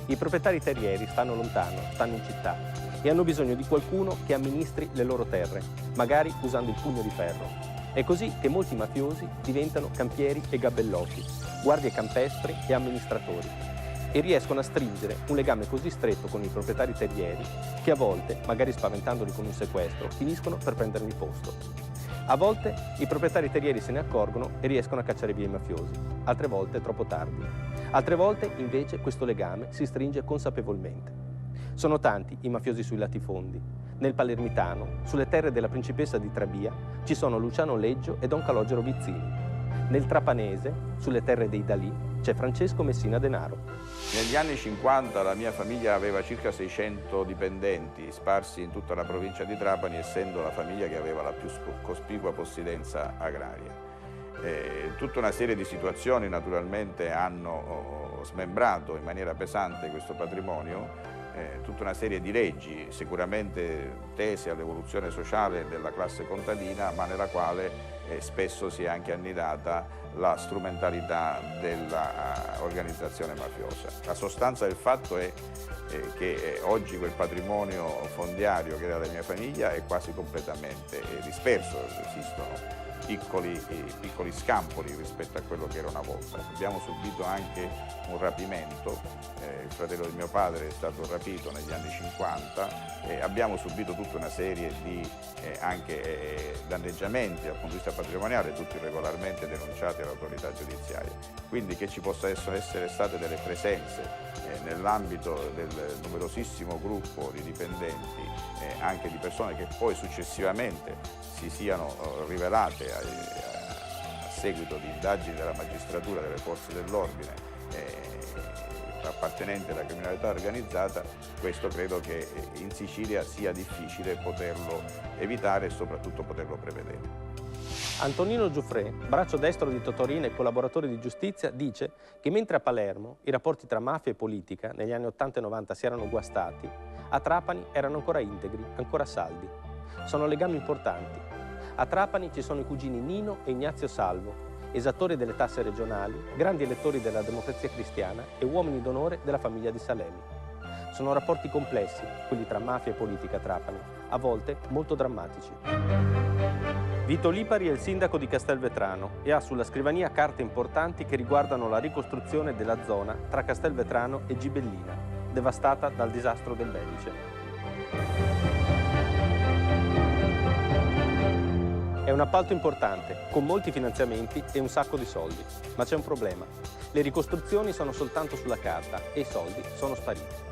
I proprietari terrieri stanno lontano, stanno in città e hanno bisogno di qualcuno che amministri le loro terre, magari usando il pugno di ferro. È così che molti mafiosi diventano campieri e gabellotti, guardie campestri e amministratori, e riescono a stringere un legame così stretto con i proprietari terrieri che a volte, magari spaventandoli con un sequestro, finiscono per prendergli il posto. A volte i proprietari terrieri se ne accorgono e riescono a cacciare via i mafiosi, altre volte è troppo tardi. Altre volte invece questo legame si stringe consapevolmente. Sono tanti i mafiosi sui latifondi. Nel Palermitano, sulle terre della principessa di Trabia, ci sono Luciano Leggio e Don Calogero Vizzini. Nel Trapanese, sulle terre dei Dalì, c'è Francesco Messina Denaro. Negli anni 50 la mia famiglia aveva circa 600 dipendenti sparsi in tutta la provincia di Trapani, essendo la famiglia che aveva la più cospicua possedenza agraria. Tutta una serie di situazioni naturalmente hanno smembrato in maniera pesante questo patrimonio, tutta una serie di leggi sicuramente tese all'evoluzione sociale della classe contadina, ma nella quale spesso si è anche annidata la strumentalità dell'organizzazione mafiosa. La sostanza del fatto è che oggi quel patrimonio fondiario che era della mia famiglia è quasi completamente disperso, esistono piccoli scampoli rispetto a quello che era una volta. Abbiamo subito anche un rapimento, il fratello di mio padre è stato rapito negli anni 50, abbiamo subito tutta una serie di anche danneggiamenti dal punto di vista patrimoniale, tutti regolarmente denunciati all'autorità giudiziaria. Quindi che ci possa essere state delle presenze nell'ambito del numerosissimo gruppo di dipendenti, anche di persone che poi successivamente si siano rivelate a seguito di indagini della magistratura, delle forze dell'ordine, appartenenti alla criminalità organizzata, questo credo che in Sicilia sia difficile poterlo evitare e soprattutto poterlo prevedere. Antonino Giuffrè, braccio destro di Totorina e collaboratore di giustizia, dice che mentre a Palermo i rapporti tra mafia e politica negli anni 80 e 90 si erano guastati, a Trapani erano ancora integri, ancora saldi. Sono legami importanti. A Trapani ci sono i cugini Nino e Ignazio Salvo, esattori delle tasse regionali, grandi elettori della Democrazia Cristiana e uomini d'onore della famiglia di Salemi. Sono rapporti complessi, quelli tra mafia e politica a Trapani, a volte molto drammatici. Vito Lipari è il sindaco di Castelvetrano e ha sulla scrivania carte importanti che riguardano la ricostruzione della zona tra Castelvetrano e Gibellina, devastata dal disastro del Belice. È un appalto importante, con molti finanziamenti e un sacco di soldi. Ma c'è un problema. Le ricostruzioni sono soltanto sulla carta e i soldi sono spariti.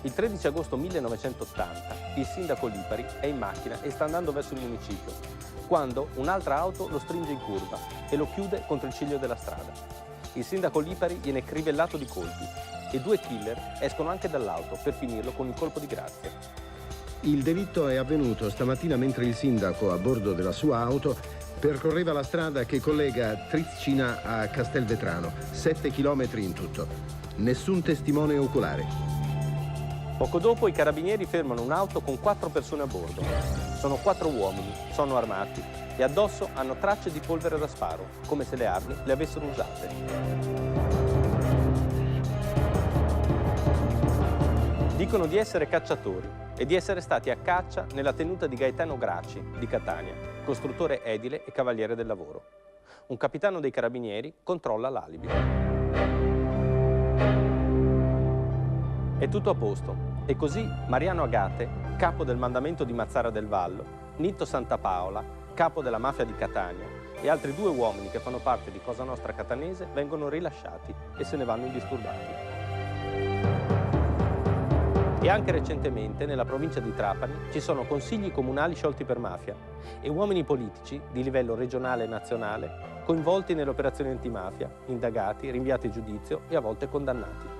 Il 13 agosto 1980 il sindaco Lipari è in macchina e sta andando verso il municipio, quando un'altra auto lo stringe in curva e lo chiude contro il ciglio della strada. Il sindaco Lipari viene crivellato di colpi e 2 killer escono anche dall'auto per finirlo con il colpo di grazia. Il delitto è avvenuto stamattina mentre il sindaco, a bordo della sua auto, percorreva la strada che collega Tricina a Castelvetrano, 7 chilometri in tutto. Nessun testimone oculare. Poco dopo i carabinieri fermano un'auto con 4 persone a bordo. Sono 4 uomini, sono armati e addosso hanno tracce di polvere da sparo, come se le armi le avessero usate. Dicono di essere cacciatori e di essere stati a caccia nella tenuta di Gaetano Graci di Catania, costruttore edile e cavaliere del lavoro. Un capitano dei carabinieri controlla l'alibi. È tutto a posto. E così Mariano Agate, capo del mandamento di Mazzara del Vallo, Nitto Santapaola, capo della mafia di Catania, e altri 2 uomini che fanno parte di Cosa Nostra catanese vengono rilasciati e se ne vanno indisturbati. E anche recentemente nella provincia di Trapani ci sono consigli comunali sciolti per mafia e uomini politici di livello regionale e nazionale coinvolti nelle operazioni antimafia, indagati, rinviati a giudizio e a volte condannati.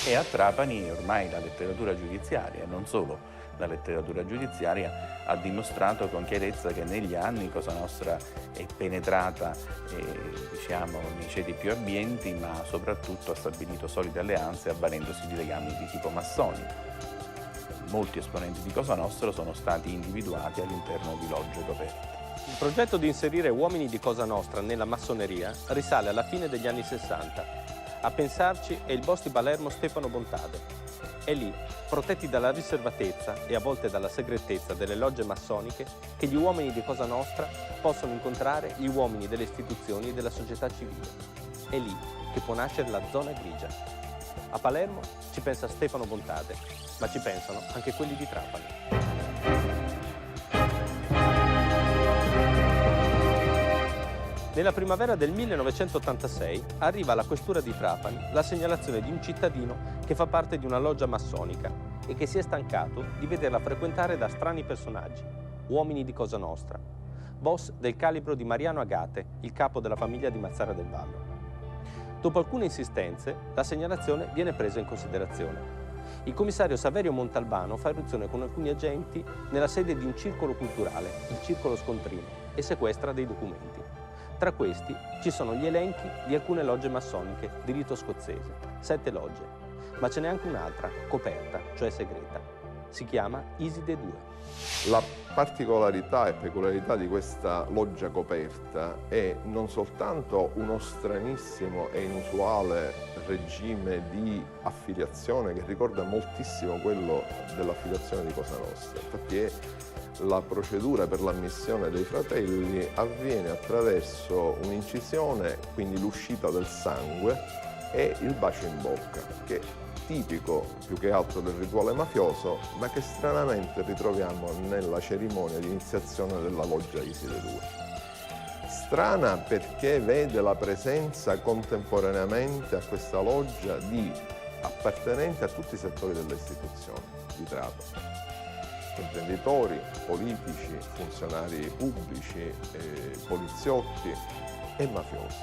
E a Trapani ormai la letteratura giudiziaria, e non solo la letteratura giudiziaria, ha dimostrato con chiarezza che negli anni Cosa Nostra è penetrata diciamo, nei ceti più abbienti, ma soprattutto ha stabilito solide alleanze avvalendosi di legami di tipo massonico. Molti esponenti di Cosa Nostra sono stati individuati all'interno di logge coperte. Il progetto di inserire uomini di Cosa Nostra nella massoneria risale alla fine degli anni 60. A pensarci è il boss di Palermo Stefano Bontade. È lì, protetti dalla riservatezza e a volte dalla segretezza delle logge massoniche, che gli uomini di Cosa Nostra possono incontrare gli uomini delle istituzioni e della società civile. È lì che può nascere la zona grigia. A Palermo ci pensa Stefano Bontade, ma ci pensano anche quelli di Trapani. Nella primavera del 1986 arriva alla questura di Trapani la segnalazione di un cittadino che fa parte di una loggia massonica e che si è stancato di vederla frequentare da strani personaggi, uomini di Cosa Nostra, boss del calibro di Mariano Agate, il capo della famiglia di Mazzara del Vallo. Dopo alcune insistenze, la segnalazione viene presa in considerazione. Il commissario Saverio Montalbano fa irruzione con alcuni agenti nella sede di un circolo culturale, il Circolo Scontrino, e sequestra dei documenti. Tra questi ci sono gli elenchi di alcune logge massoniche di rito scozzese, 7 logge, ma ce n'è anche un'altra, coperta, cioè segreta. Si chiama Iside II. La particolarità e peculiarità di questa loggia coperta è non soltanto uno stranissimo e inusuale regime di affiliazione che ricorda moltissimo quello dell'affiliazione di Cosa Nostra, infatti la procedura per l'ammissione dei fratelli avviene attraverso un'incisione, quindi l'uscita del sangue e il bacio in bocca, che è tipico più che altro del rituale mafioso, ma che stranamente ritroviamo nella cerimonia di iniziazione della loggia Iside II. Strana perché vede la presenza contemporaneamente a questa loggia di appartenenti a tutti i settori delle istituzioni di Trapani. Imprenditori, politici, funzionari pubblici, poliziotti e mafiosi,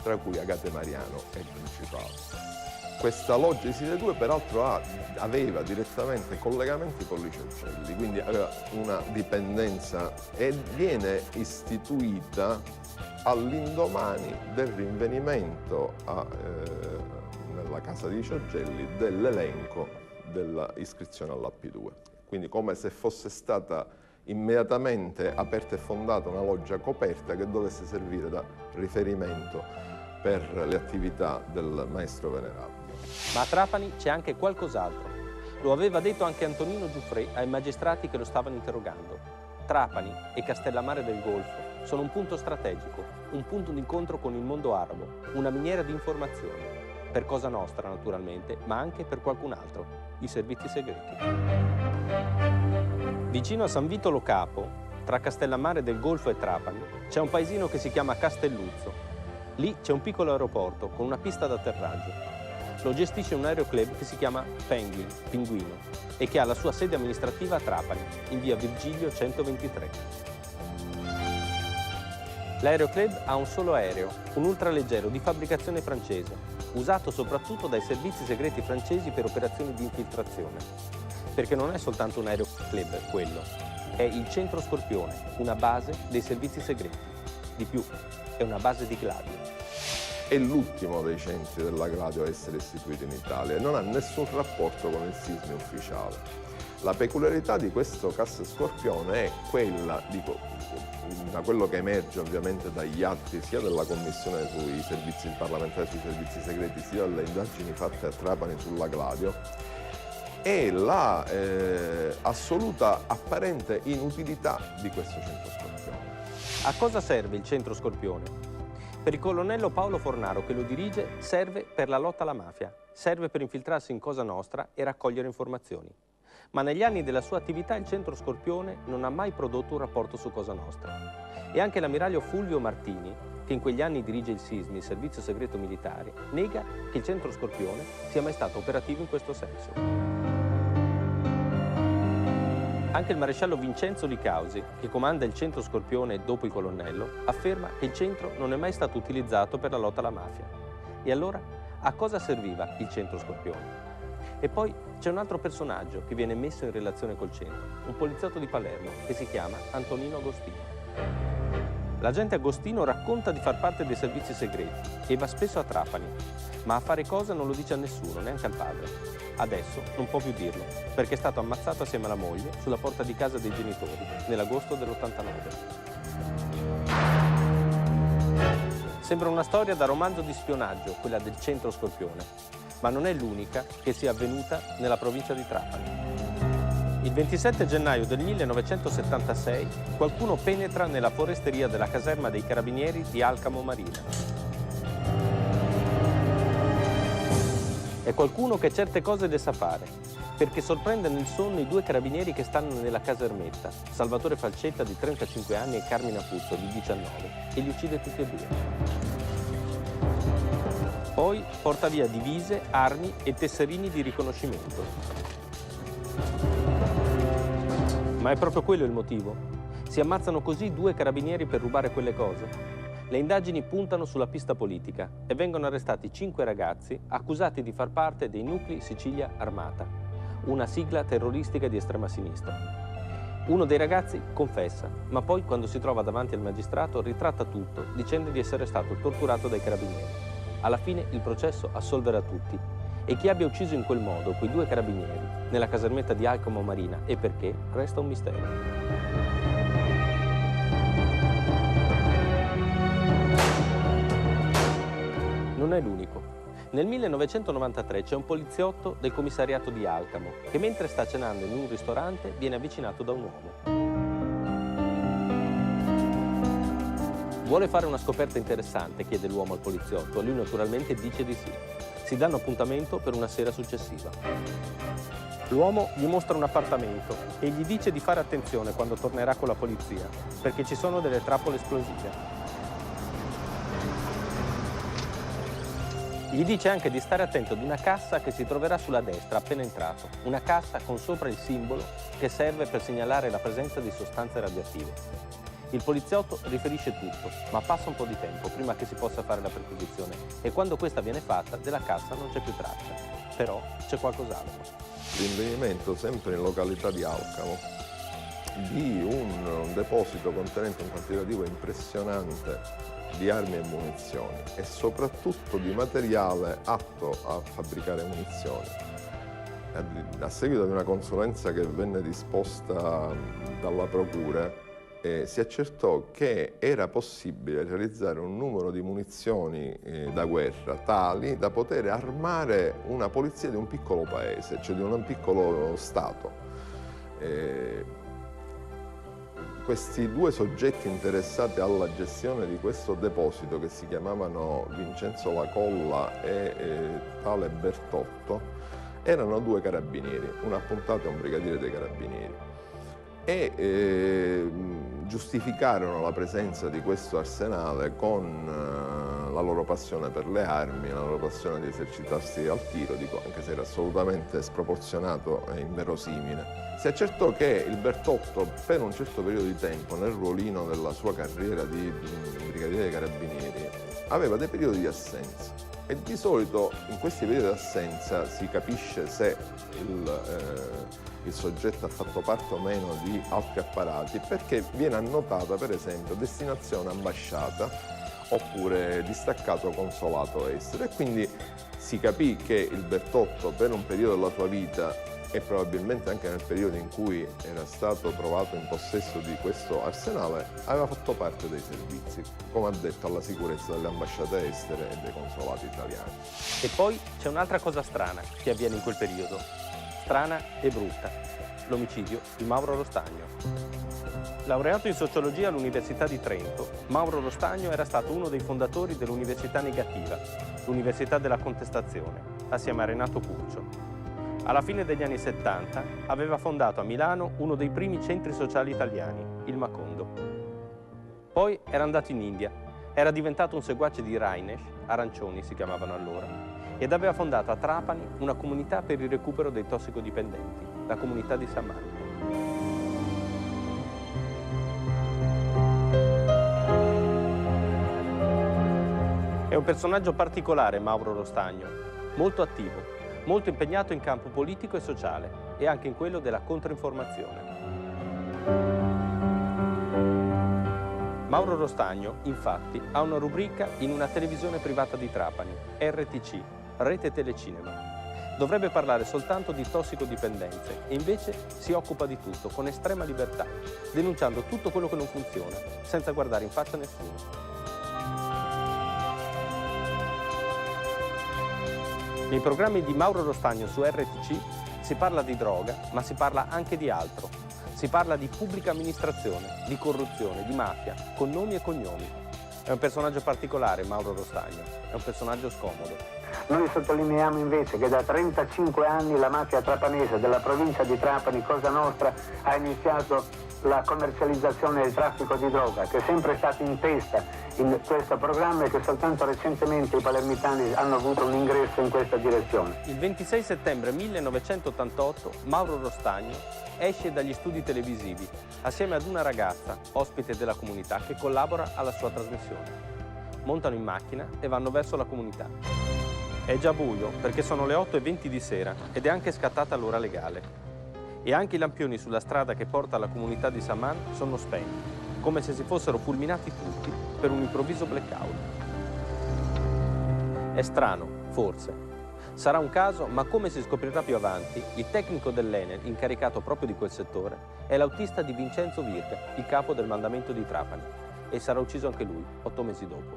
tra cui Agate Mariano è il principale. Questa loggia Iside II peraltro aveva direttamente collegamenti con Licio Gelli, quindi aveva una dipendenza e viene istituita all'indomani del rinvenimento nella casa di Licio Gelli dell'elenco della iscrizione all'AP2. Quindi come se fosse stata immediatamente aperta e fondata una loggia coperta che dovesse servire da riferimento per le attività del maestro venerabile. Ma a Trapani c'è anche qualcos'altro. Lo aveva detto anche Antonino Giuffrè ai magistrati che lo stavano interrogando. Trapani e Castellammare del Golfo sono un punto strategico, un punto d'incontro con il mondo arabo, una miniera di informazioni. Per Cosa Nostra, naturalmente, ma anche per qualcun altro, i servizi segreti. Vicino a San Vito Lo Capo, tra Castellammare del Golfo e Trapani, c'è un paesino che si chiama Castelluzzo. Lì c'è un piccolo aeroporto con una pista d'atterraggio. Lo gestisce un aeroclub che si chiama Penguin, Pinguino, e che ha la sua sede amministrativa a Trapani, in via Virgilio 123. L'aeroclub ha un solo aereo, un ultraleggero di fabbricazione francese, usato soprattutto dai servizi segreti francesi per operazioni di infiltrazione. Perché non è soltanto un aeroclub quello, è il Centro Scorpione, una base dei servizi segreti. Di più, è una base di Gladio. È l'ultimo dei centri della Gladio a essere istituito in Italia e non ha nessun rapporto con il SISMI ufficiale. La peculiarità di questo Casse Scorpione è quella, da quello che emerge ovviamente dagli atti sia della Commissione sui servizi parlamentari sui servizi segreti, sia delle indagini fatte a Trapani sulla Gladio, è la assoluta apparente inutilità di questo Centro Scorpione. A cosa serve il Centro Scorpione? Per il colonnello Paolo Fornaro, che lo dirige, serve per la lotta alla mafia, serve per infiltrarsi in Cosa Nostra e raccogliere informazioni. Ma negli anni della sua attività il Centro Scorpione non ha mai prodotto un rapporto su Cosa Nostra. E anche l'ammiraglio Fulvio Martini, che in quegli anni dirige il SISMI, il Servizio Segreto Militare, nega che il Centro Scorpione sia mai stato operativo in questo senso. Anche il maresciallo Vincenzo Licausi, che comanda il Centro Scorpione dopo il colonnello, afferma che il centro non è mai stato utilizzato per la lotta alla mafia. E allora, a cosa serviva il Centro Scorpione? E poi c'è un altro personaggio che viene messo in relazione col centro, un poliziotto di Palermo che si chiama Antonino Agostino. L'agente Agostino racconta di far parte dei servizi segreti e va spesso a Trapani, ma a fare cosa non lo dice a nessuno, neanche al padre. Adesso non può più dirlo, perché è stato ammazzato assieme alla moglie sulla porta di casa dei genitori nell'agosto dell'89. Sembra una storia da romanzo di spionaggio, quella del Centro Scorpione, ma non è l'unica che sia avvenuta nella provincia di Trapani. Il 27 gennaio del 1976 qualcuno penetra nella foresteria della caserma dei Carabinieri di Alcamo Marina. È qualcuno che certe cose le sa fare, perché sorprende nel sonno i due carabinieri che stanno nella casermetta, Salvatore Falcetta di 35 anni e Carmina Puzzo di 19, e li uccide tutti e due. Poi porta via divise, armi e tesserini di riconoscimento. Ma è proprio quello il motivo? Si ammazzano così due carabinieri per rubare quelle cose? Le indagini puntano sulla pista politica e vengono arrestati 5 ragazzi accusati di far parte dei Nuclei Sicilia Armata, una sigla terroristica di estrema sinistra. Uno dei ragazzi confessa, ma poi quando si trova davanti al magistrato ritratta tutto, dicendo di essere stato torturato dai carabinieri. Alla fine il processo assolverà tutti e chi abbia ucciso in quel modo quei due carabinieri nella casermetta di Alcamo Marina e perché resta un mistero. Non è l'unico. Nel 1993 c'è un poliziotto del commissariato di Alcamo che mentre sta cenando in un ristorante viene avvicinato da un uomo. Vuole fare una scoperta interessante, chiede l'uomo al poliziotto, e lui naturalmente dice di sì. Si danno appuntamento per una sera successiva. L'uomo gli mostra un appartamento e gli dice di fare attenzione quando tornerà con la polizia, perché ci sono delle trappole esplosive. Gli dice anche di stare attento ad una cassa che si troverà sulla destra appena entrato, una cassa con sopra il simbolo che serve per segnalare la presenza di sostanze radioattive. Il poliziotto riferisce tutto, ma passa un po' di tempo prima che si possa fare la perquisizione e quando questa viene fatta della cassa non c'è più traccia, però c'è qualcos'altro. L'invenimento sempre in località di Alcamo di un deposito contenente un quantitativo impressionante di armi e munizioni e soprattutto di materiale atto a fabbricare munizioni. A seguito di una consulenza che venne disposta dalla Procura, si accertò che era possibile realizzare un numero di munizioni da guerra tali da poter armare una polizia di un piccolo paese, cioè di un piccolo Stato. Questi due soggetti interessati alla gestione di questo deposito, che si chiamavano Vincenzo Lacolla e tale Bertotto, erano 2 carabinieri, un appuntato e un brigadiere dei carabinieri, e giustificarono la presenza di questo arsenale con la loro passione per le armi, la loro passione di esercitarsi al tiro, dico, anche se era assolutamente sproporzionato e inverosimile. Si accertò che il Bertotto, per un certo periodo di tempo, nel ruolino della sua carriera di brigadiere dei carabinieri, aveva dei periodi di assenza. E di solito in questi periodi di assenza si capisce se il soggetto ha fatto parte o meno di altri apparati, perché viene annotata, per esempio, destinazione ambasciata oppure distaccato consolato estero, e quindi si capì che il Bertotto, per un periodo della sua vita e probabilmente anche nel periodo in cui era stato trovato in possesso di questo arsenale, aveva fatto parte dei servizi, come ha detto, alla sicurezza delle ambasciate estere e dei consolati italiani. E poi c'è un'altra cosa strana che avviene in quel periodo, strana e brutta, l'omicidio di Mauro Rostagno. Laureato in sociologia all'Università di Trento, Mauro Rostagno era stato uno dei fondatori dell'Università Negativa, l'Università della Contestazione, assieme a Renato Curcio. Alla fine degli anni 70 aveva fondato a Milano uno dei primi centri sociali italiani, il Macondo. Poi era andato in India, era diventato un seguace di Rajneesh, arancioni si chiamavano allora, ed aveva fondato a Trapani una comunità per il recupero dei tossicodipendenti, la comunità di Saman. È un personaggio particolare Mauro Rostagno, molto attivo, molto impegnato in campo politico e sociale e anche in quello della controinformazione. Mauro Rostagno, infatti, ha una rubrica in una televisione privata di Trapani, RTC, Rete Telecinema. Dovrebbe parlare soltanto di tossicodipendenze e invece si occupa di tutto con estrema libertà, denunciando tutto quello che non funziona, senza guardare in faccia nessuno. Nei programmi di Mauro Rostagno su RTC si parla di droga, ma si parla anche di altro. Si parla di pubblica amministrazione, di corruzione, di mafia, con nomi e cognomi. È un personaggio particolare Mauro Rostagno, è un personaggio scomodo. Noi sottolineiamo invece che da 35 anni la mafia trapanese della provincia di Trapani, Cosa Nostra, ha iniziato la commercializzazione del traffico di droga, che è sempre stato in testa in questo programma e che soltanto recentemente i palermitani hanno avuto un ingresso in questa direzione. Il 26 settembre 1988 Mauro Rostagno esce dagli studi televisivi assieme ad una ragazza, ospite della comunità, che collabora alla sua trasmissione. Montano in macchina e vanno verso la comunità. È già buio perché sono le 8:20 di sera ed è anche scattata l'ora legale. E anche i lampioni sulla strada che porta alla comunità di Saman sono spenti, come se si fossero fulminati tutti per un improvviso blackout. È strano, forse. Sarà un caso, ma come si scoprirà più avanti, il tecnico dell'Enel, incaricato proprio di quel settore, è l'autista di Vincenzo Virga, il capo del mandamento di Trapani, e sarà ucciso anche lui, 8 mesi dopo.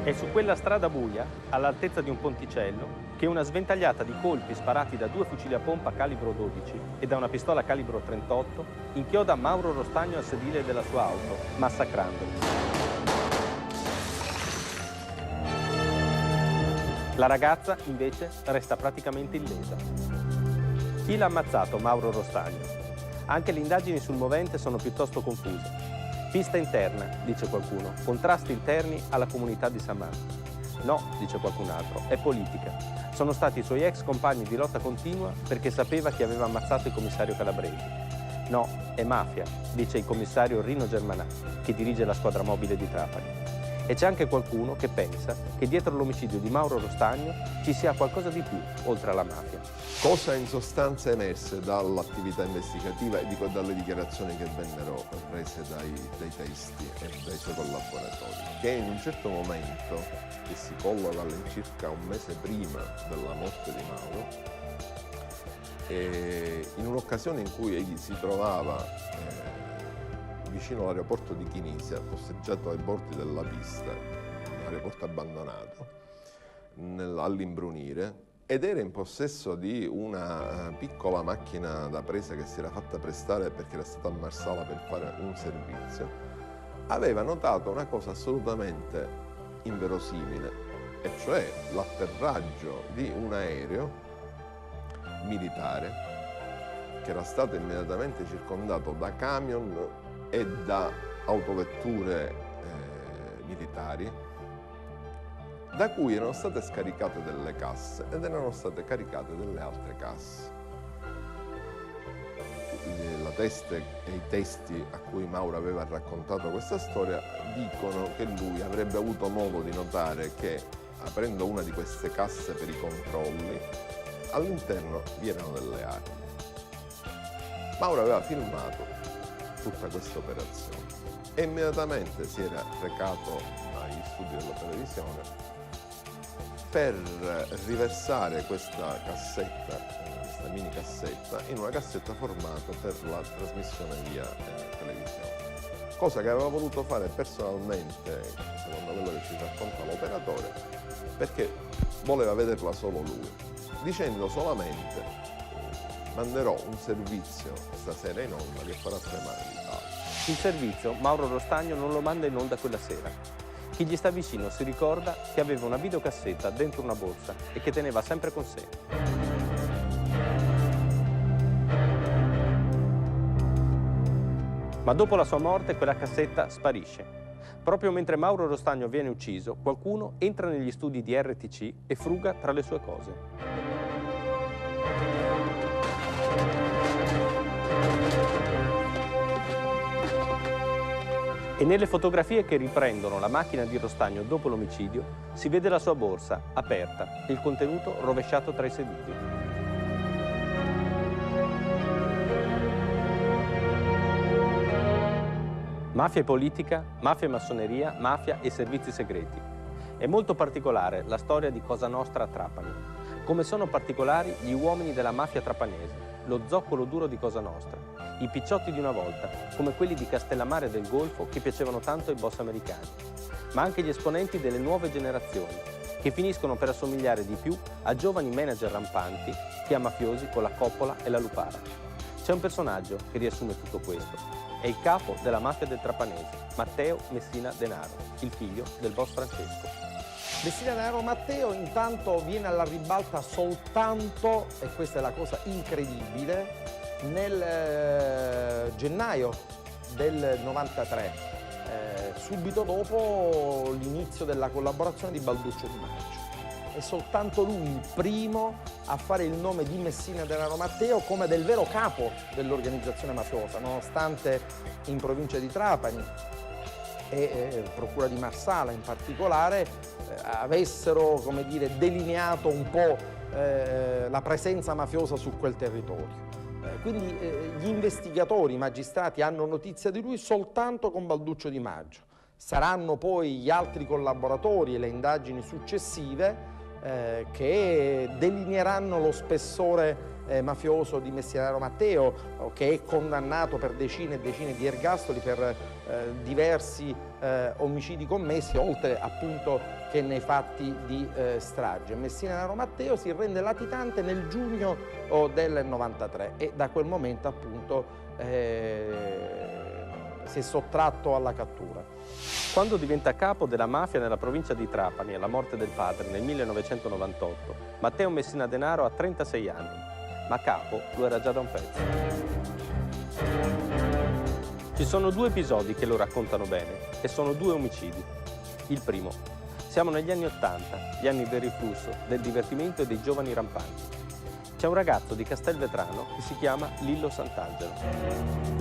È su quella strada buia, all'altezza di un ponticello, che una sventagliata di colpi sparati da 2 fucili a pompa calibro 12 e da una pistola calibro 38 inchioda Mauro Rostagno al sedile della sua auto, massacrandolo. La ragazza, invece, resta praticamente illesa. Chi l'ha ammazzato, Mauro Rostagno? Anche le indagini sul movente sono piuttosto confuse. Pista interna, dice qualcuno, contrasti interni alla comunità di Saman. No, dice qualcun altro, è politica. Sono stati i suoi ex compagni di lotta continua perché sapeva chi aveva ammazzato il commissario Calabresi. No, è mafia, dice il commissario Rino Germanà, che dirige la squadra mobile di Trapani. E c'è anche qualcuno che pensa che dietro l'omicidio di Mauro Rostagno ci sia qualcosa di più, oltre alla mafia. Cosa in sostanza emerse dall'attività investigativa e dico dalle dichiarazioni che vennero rese dai testi e dai suoi collaboratori? Che in un certo momento, che si colloca all'incirca un mese prima della morte di Mauro, in un'occasione in cui egli si trovava vicino all'aeroporto di Chinisia, posteggiato ai bordi della pista, un aeroporto abbandonato, all'imbrunire, ed era in possesso di una piccola macchina da presa che si era fatta prestare perché era stata a Marsala per fare un servizio, aveva notato una cosa assolutamente inverosimile, e cioè l'atterraggio di un aereo militare che era stato immediatamente circondato da camion e da autovetture militari, da cui erano state scaricate delle casse ed erano state caricate delle altre casse. La teste e i testi a cui Mauro aveva raccontato questa storia dicono che lui avrebbe avuto modo di notare che, aprendo una di queste casse per i controlli, all'interno vi erano delle armi. Mauro aveva filmato tutta questa operazione e immediatamente si era recato agli studi della televisione per riversare questa cassetta, questa mini cassetta, in una cassetta formata per la trasmissione via televisione. Cosa che aveva voluto fare personalmente, secondo quello che ci racconta l'operatore, perché voleva vederla solo lui, dicendo solamente: manderò un servizio stasera in onda che farà tremare l'Italia. Il servizio Mauro Rostagno non lo manda in onda quella sera. Chi gli sta vicino si ricorda che aveva una videocassetta dentro una borsa e che teneva sempre con sé. Ma dopo la sua morte quella cassetta sparisce. Proprio mentre Mauro Rostagno viene ucciso, qualcuno entra negli studi di RTC e fruga tra le sue cose. E nelle fotografie che riprendono la macchina di Rostagno dopo l'omicidio si vede la sua borsa aperta e il contenuto rovesciato tra i sedili. Mafia e politica, mafia e massoneria, mafia e servizi segreti. È molto particolare la storia di Cosa Nostra a Trapani, come sono particolari gli uomini della mafia trapanese, lo zoccolo duro di Cosa Nostra, i picciotti di una volta, come quelli di Castellammare del Golfo che piacevano tanto ai boss americani, ma anche gli esponenti delle nuove generazioni, che finiscono per assomigliare di più a giovani manager rampanti che a mafiosi con la coppola e la lupara. C'è un personaggio che riassume tutto questo. È il capo della mafia del Trapanese, Matteo Messina Denaro, il figlio del boss Francesco. Messina Denaro Matteo intanto viene alla ribalta soltanto, e questa è la cosa incredibile, nel gennaio del 93, subito dopo l'inizio della collaborazione di Balduccio Di Maggio. È soltanto lui il primo a fare il nome di Messina Denaro Matteo come del vero capo dell'organizzazione mafiosa, nonostante in provincia di Trapani e procura di Marsala in particolare avessero, come dire, delineato un po' la presenza mafiosa su quel territorio. Quindi gli investigatori, i magistrati hanno notizia di lui soltanto con Balduccio Di Maggio. Saranno poi gli altri collaboratori e le indagini successive che delineeranno lo spessore mafioso di Messina Denaro Matteo, che è condannato per decine e decine di ergastoli per diversi omicidi commessi, oltre appunto che nei fatti di strage. Messina Denaro Matteo si rende latitante nel giugno del 93 e da quel momento appunto si è sottratto alla cattura. Quando diventa capo della mafia nella provincia di Trapani alla morte del padre nel 1998, Matteo Messina Denaro ha 36 anni, ma capo lo era già da un pezzo. Ci sono due episodi che lo raccontano bene e sono due omicidi. Il primo, siamo negli anni '80, gli anni del riflusso, del divertimento e dei giovani rampanti. C'è un ragazzo di Castelvetrano che si chiama Lillo Sant'Angelo.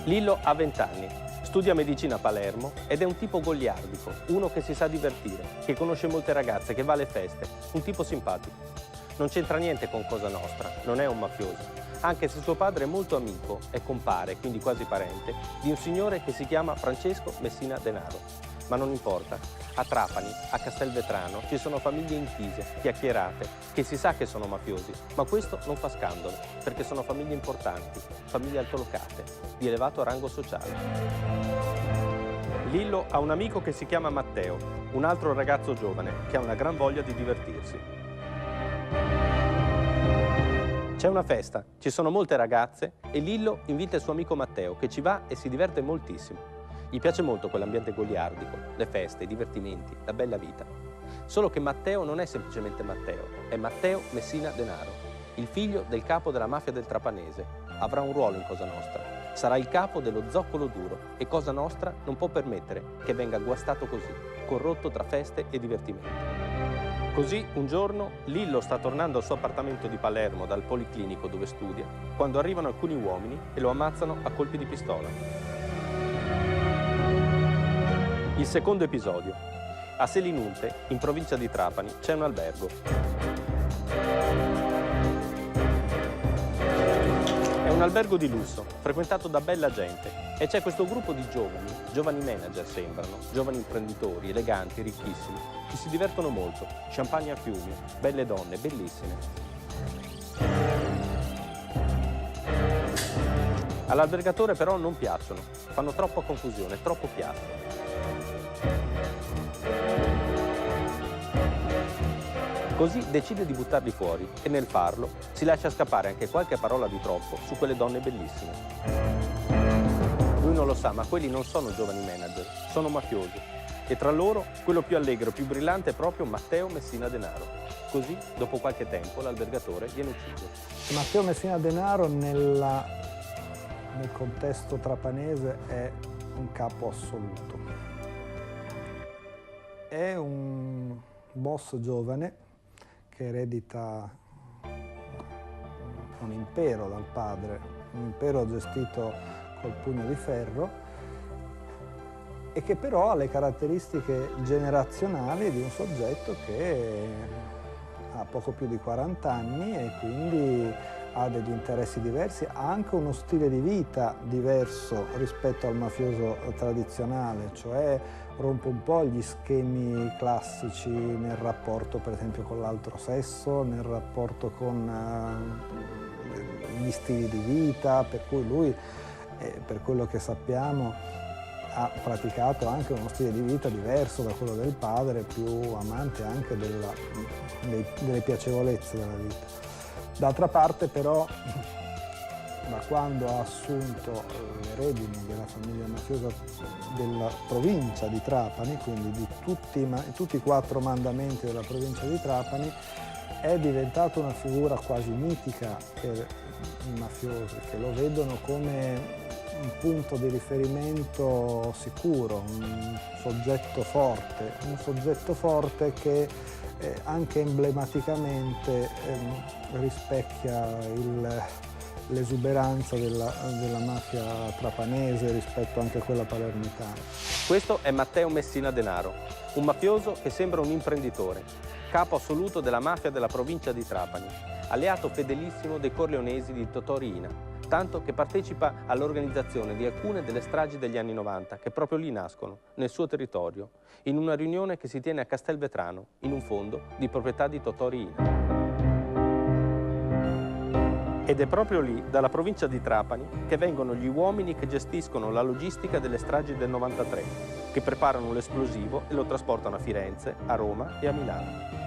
Lillo ha 20 anni, studia medicina a Palermo ed è un tipo goliardico, uno che si sa divertire, che conosce molte ragazze, che va alle feste, un tipo simpatico. Non c'entra niente con Cosa Nostra, non è un mafioso, anche se suo padre è molto amico e compare, quindi quasi parente, di un signore che si chiama Francesco Messina Denaro. Ma non importa, a Trapani, a Castelvetrano, ci sono famiglie intise, chiacchierate, che si sa che sono mafiosi, ma questo non fa scandalo, perché sono famiglie importanti, famiglie altolocate, di elevato rango sociale. Lillo ha un amico che si chiama Matteo, un altro ragazzo giovane, che ha una gran voglia di divertirsi. C'è una festa, ci sono molte ragazze e Lillo invita il suo amico Matteo, che ci va e si diverte moltissimo. Gli piace molto quell'ambiente goliardico, le feste, i divertimenti, la bella vita. Solo che Matteo non è semplicemente Matteo, è Matteo Messina Denaro, il figlio del capo della mafia del Trapanese. Avrà un ruolo in Cosa Nostra. Sarà il capo dello zoccolo duro e Cosa Nostra non può permettere che venga guastato così, corrotto tra feste e divertimenti. Così, un giorno, Lillo sta tornando al suo appartamento di Palermo dal policlinico dove studia, quando arrivano alcuni uomini e lo ammazzano a colpi di pistola. Il secondo episodio. A Selinunte, in provincia di Trapani, c'è un albergo. È un albergo di lusso, frequentato da bella gente, e c'è questo gruppo di giovani manager sembrano, giovani imprenditori, eleganti, ricchissimi, che si divertono molto, champagne a fiumi, belle donne, bellissime. All'albergatore però non piacciono, fanno troppa confusione, troppo piatto. Così decide di buttarli fuori e nel farlo si lascia scappare anche qualche parola di troppo su quelle donne bellissime. Lui non lo sa, ma quelli non sono giovani manager, sono mafiosi. E tra loro, quello più allegro, più brillante è proprio Matteo Messina Denaro. Così, dopo qualche tempo, l'albergatore viene ucciso. Matteo Messina Denaro nel contesto trapanese è un capo assoluto. È un boss giovane che eredita un impero dal padre, un impero gestito col pugno di ferro e che però ha le caratteristiche generazionali di un soggetto che ha poco più di 40 anni e quindi ha degli interessi diversi, ha anche uno stile di vita diverso rispetto al mafioso tradizionale, cioè rompe un po' gli schemi classici nel rapporto per esempio con l'altro sesso, nel rapporto con gli stili di vita, per cui lui, per quello che sappiamo, ha praticato anche uno stile di vita diverso da quello del padre, più amante anche delle piacevolezze della vita. D'altra parte però, da quando ha assunto le redini della famiglia mafiosa della provincia di Trapani, quindi di tutti i 4 mandamenti della provincia di Trapani, è diventato una figura quasi mitica per i mafiosi, che lo vedono come un punto di riferimento sicuro, un soggetto forte che anche emblematicamente rispecchia l'esuberanza della mafia trapanese rispetto anche a quella palermitana. Questo è Matteo Messina Denaro, un mafioso che sembra un imprenditore, capo assoluto della mafia della provincia di Trapani, alleato fedelissimo dei corleonesi di Totò Riina, tanto che partecipa all'organizzazione di alcune delle stragi degli anni 90 che proprio lì nascono, nel suo territorio, in una riunione che si tiene a Castelvetrano, in un fondo di proprietà di Totò Riina. Ed è proprio lì, dalla provincia di Trapani, che vengono gli uomini che gestiscono la logistica delle stragi del 93, che preparano l'esplosivo e lo trasportano a Firenze, a Roma e a Milano.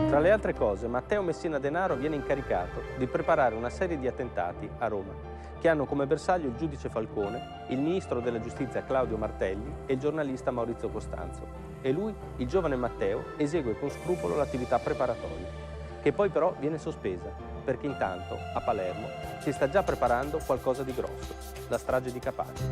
Tra le altre cose, Matteo Messina Denaro viene incaricato di preparare una serie di attentati a Roma, che hanno come bersaglio il giudice Falcone, il ministro della giustizia Claudio Martelli e il giornalista Maurizio Costanzo. E lui, il giovane Matteo, esegue con scrupolo l'attività preparatoria, che poi però viene sospesa, perché intanto, a Palermo, si sta già preparando qualcosa di grosso, la strage di Capaci.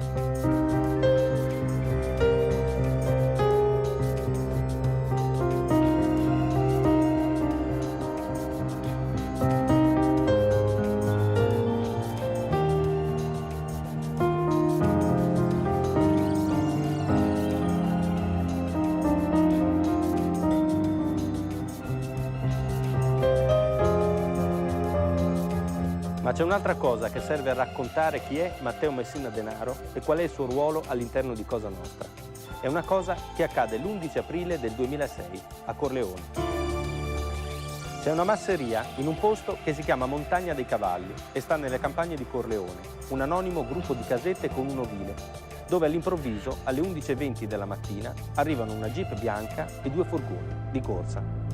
Ma c'è un'altra cosa che serve a raccontare chi è Matteo Messina Denaro e qual è il suo ruolo all'interno di Cosa Nostra. È una cosa che accade l'11 aprile del 2006 a Corleone. C'è una masseria in un posto che si chiama Montagna dei Cavalli e sta nelle campagne di Corleone, un anonimo gruppo di casette con un ovile, dove all'improvviso, alle 11:20 della mattina, arrivano una jeep bianca e 2 furgoni di corsa.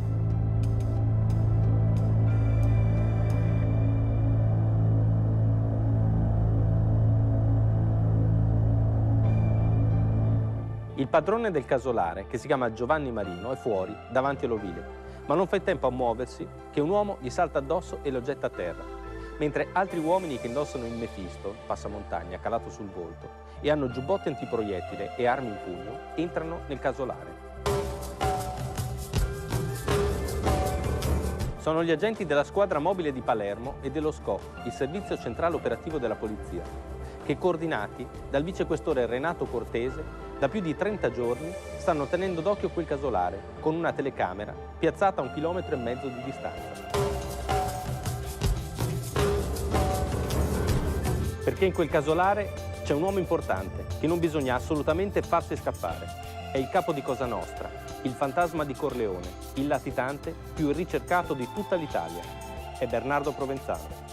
Il padrone del casolare, che si chiama Giovanni Marino, è fuori, davanti all'ovile, ma non fa in tempo a muoversi che un uomo gli salta addosso e lo getta a terra, mentre altri uomini che indossano il Mefisto, passamontagna, calato sul volto, e hanno giubbotti antiproiettile e armi in pugno, entrano nel casolare. Sono gli agenti della squadra mobile di Palermo e dello SCO, il servizio centrale operativo della polizia, che coordinati dal vicequestore Renato Cortese, da più di 30 giorni stanno tenendo d'occhio quel casolare con una telecamera piazzata a 1,5 chilometri di distanza. Perché in quel casolare c'è un uomo importante che non bisogna assolutamente farsi scappare. È il capo di Cosa Nostra, il fantasma di Corleone, il latitante più ricercato di tutta l'Italia. È Bernardo Provenzano.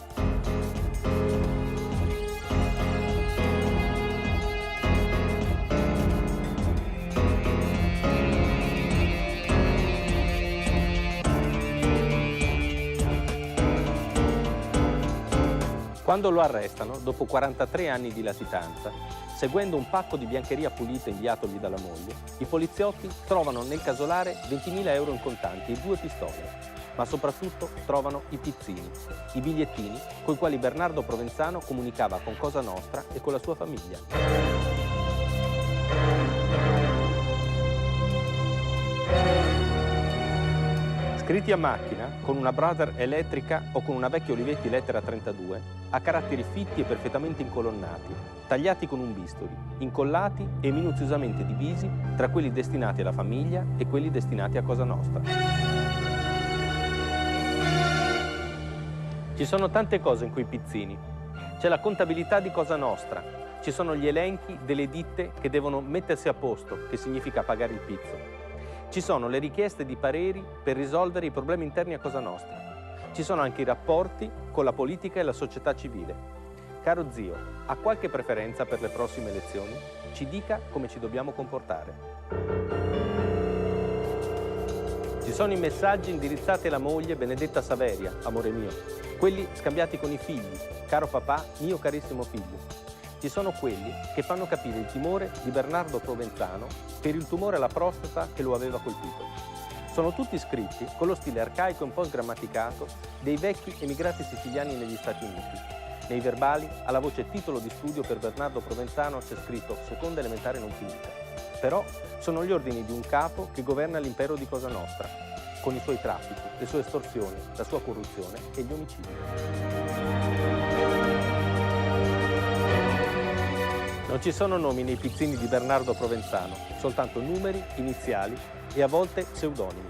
Quando lo arrestano, dopo 43 anni di latitanza, seguendo un pacco di biancheria pulita inviatogli dalla moglie, i poliziotti trovano nel casolare 20.000 euro in contanti e 2 pistole, ma soprattutto trovano i pizzini, i bigliettini coi quali Bernardo Provenzano comunicava con Cosa Nostra e con la sua famiglia. Scritti a macchina, con una Brother elettrica o con una vecchia Olivetti lettera 32, a caratteri fitti e perfettamente incolonnati, tagliati con un bisturi, incollati e minuziosamente divisi tra quelli destinati alla famiglia e quelli destinati a Cosa Nostra. Ci sono tante cose in quei pizzini. C'è la contabilità di Cosa Nostra, ci sono gli elenchi delle ditte che devono mettersi a posto, che significa pagare il pizzo. Ci sono le richieste di pareri per risolvere i problemi interni a Cosa Nostra. Ci sono anche i rapporti con la politica e la società civile. Caro zio, ha qualche preferenza per le prossime elezioni? Ci dica come ci dobbiamo comportare. Ci sono i messaggi indirizzati alla moglie Benedetta Saveria, amore mio. Quelli scambiati con i figli, caro papà, mio carissimo figlio. Ci sono quelli che fanno capire il timore di Bernardo Provenzano per il tumore alla prostata che lo aveva colpito. Sono tutti scritti con lo stile arcaico e un po' sgrammaticato dei vecchi emigrati siciliani negli Stati Uniti. Nei verbali, alla voce titolo di studio per Bernardo Provenzano c'è scritto seconda elementare non finita. Però sono gli ordini di un capo che governa l'impero di Cosa Nostra, con i suoi traffici, le sue estorsioni, la sua corruzione e gli omicidi. Non ci sono nomi nei pizzini di Bernardo Provenzano, soltanto numeri, iniziali e a volte pseudonimi.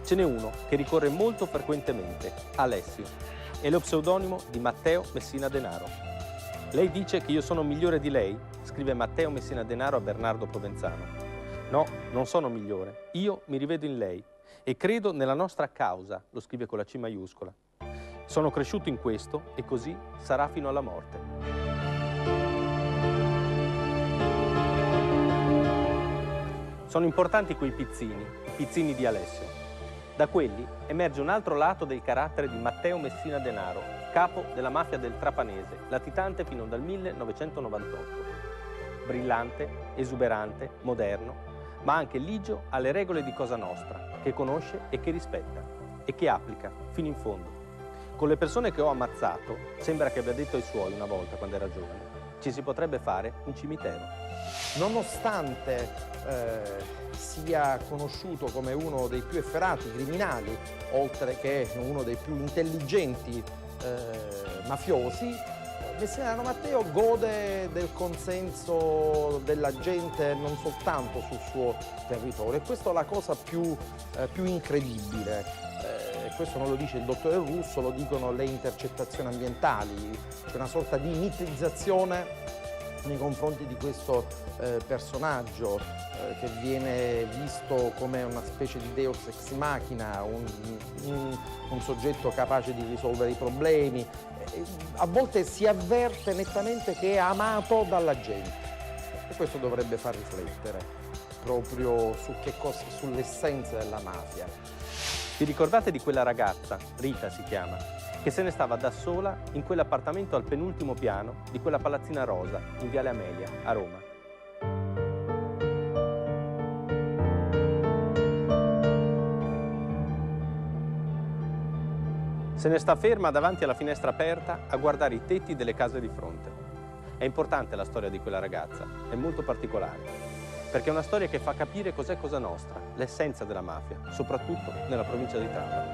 Ce n'è uno che ricorre molto frequentemente, Alessio. È lo pseudonimo di Matteo Messina Denaro. Lei dice che io sono migliore di lei? Scrive Matteo Messina Denaro a Bernardo Provenzano. No, non sono migliore. Io mi rivedo in lei e credo nella nostra causa, lo scrive con la C maiuscola. Sono cresciuto in questo e così sarà fino alla morte. Sono importanti quei pizzini, i pizzini di Alessio. Da quelli emerge un altro lato del carattere di Matteo Messina Denaro, capo della mafia del Trapanese, latitante fino dal 1998. Brillante, esuberante, moderno, ma anche ligio alle regole di Cosa Nostra, che conosce e che rispetta, e che applica fino in fondo. Con le persone che ho ammazzato, sembra che abbia detto ai suoi una volta, quando era giovane, ci si potrebbe fare un cimitero. Nonostante sia conosciuto come uno dei più efferati criminali, oltre che uno dei più intelligenti mafiosi, Messina Denaro Matteo gode del consenso della gente non soltanto sul suo territorio, e questa è la cosa più incredibile. Questo non lo dice il dottore Russo, lo dicono le intercettazioni ambientali. C'è una sorta di mitizzazione nei confronti di questo personaggio che viene visto come una specie di deus ex machina, un soggetto capace di risolvere i problemi. A volte si avverte nettamente che è amato dalla gente, e questo dovrebbe far riflettere proprio su che cosa, sull'essenza della mafia. Vi ricordate di quella ragazza, Rita si chiama, che se ne stava da sola in quell'appartamento al penultimo piano di quella palazzina rosa in Viale Amelia, a Roma? Se ne sta ferma davanti alla finestra aperta a guardare i tetti delle case di fronte. È importante la storia di quella ragazza, è molto particolare, perché è una storia che fa capire cos'è Cosa Nostra, l'essenza della mafia, soprattutto nella provincia di Trapani.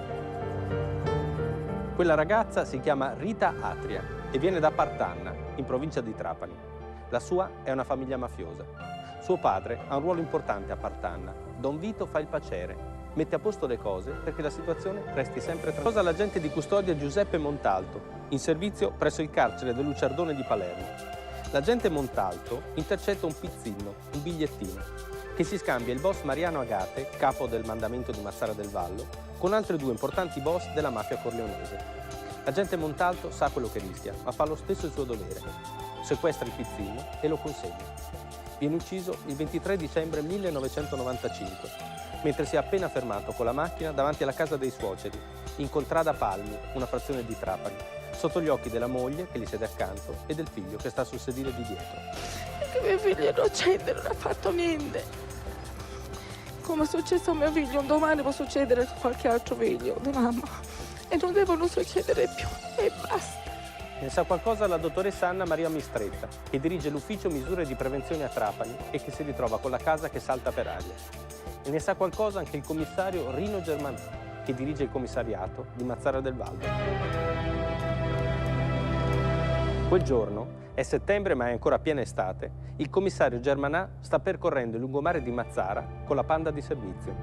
Quella ragazza si chiama Rita Atria e viene da Partanna, in provincia di Trapani. La sua è una famiglia mafiosa. Suo padre ha un ruolo importante a Partanna. Don Vito fa il paciere, mette a posto le cose perché la situazione resti sempre tranquilla. Cosa l'agente di custodia Giuseppe Montalto, in servizio presso il carcere del Luciardone di Palermo. L'agente Montalto intercetta un pizzino, un bigliettino, che si scambia il boss Mariano Agate, capo del mandamento di Mazzara del Vallo, con altri 2 importanti boss della mafia corleonese. L'agente Montalto sa quello che rischia, ma fa lo stesso il suo dovere. Sequestra il pizzino e lo consegna. Viene ucciso il 23 dicembre 1995, mentre si è appena fermato con la macchina davanti alla casa dei suoceri, in Contrada Palmi, una frazione di Trapani, sotto gli occhi della moglie che gli siede accanto e del figlio che sta sul sedile di dietro. Perché mio figlio è innocente, non ha fatto niente. Come è successo a mio figlio, un domani può succedere a qualche altro figlio di mamma. E non devono succedere più, e basta. Ne sa qualcosa la dottoressa Anna Maria Mistretta, che dirige l'ufficio misure di prevenzione a Trapani e che si ritrova con la casa che salta per aria. E ne sa qualcosa anche il commissario Rino Germanà, che dirige il commissariato di Mazzara del Vallo. Quel giorno, è settembre ma è ancora piena estate, il commissario Germanà sta percorrendo il lungomare di Mazzara con la Panda di servizio.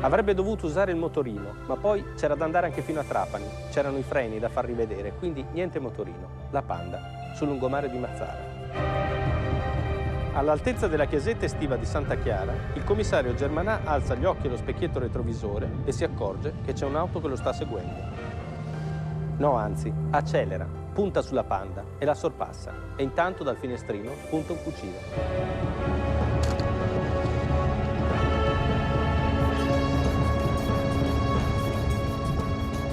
Avrebbe dovuto usare il motorino, ma poi c'era da andare anche fino a Trapani, c'erano i freni da far rivedere, quindi niente motorino, la Panda, sul lungomare di Mazzara. All'altezza della chiesetta estiva di Santa Chiara, il commissario Germanà alza gli occhi allo specchietto retrovisore e si accorge che c'è un'auto che lo sta seguendo. No, anzi, accelera, punta sulla Panda e la sorpassa, e intanto dal finestrino punta un fucile.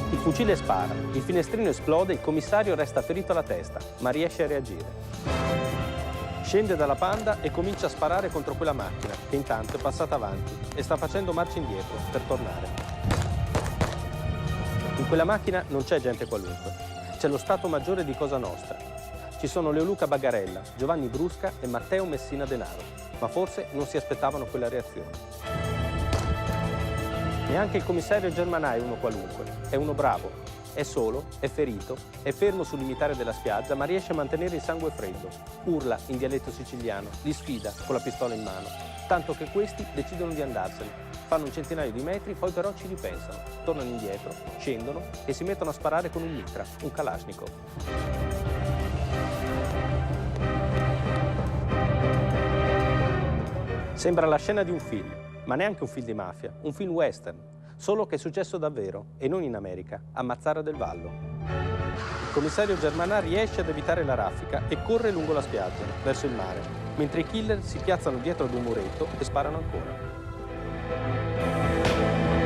Il fucile spara, il finestrino esplode, il commissario resta ferito alla testa, ma riesce a reagire. Scende dalla Panda e comincia a sparare contro quella macchina, che intanto è passata avanti e sta facendo marcia indietro per tornare. In quella macchina non c'è gente qualunque, c'è lo Stato Maggiore di Cosa Nostra. Ci sono Leoluca Baggarella, Giovanni Brusca e Matteo Messina Denaro, ma forse non si aspettavano quella reazione. Neanche il commissario Germanà è uno qualunque, è uno bravo. È solo, è ferito, è fermo sul limitare della spiaggia, ma riesce a mantenere il sangue freddo. Urla in dialetto siciliano, li sfida con la pistola in mano, tanto che questi decidono di andarsene. Fanno un centinaio di metri, poi però ci ripensano, tornano indietro, scendono e si mettono a sparare con un mitra, un Kalashnikov. Sembra la scena di un film, ma neanche un film di mafia, un film western. Solo che è successo davvero, e non in America, a Mazzara del Vallo. Il commissario Germanà riesce ad evitare la raffica e corre lungo la spiaggia, verso il mare, mentre i killer si piazzano dietro ad un muretto e sparano ancora.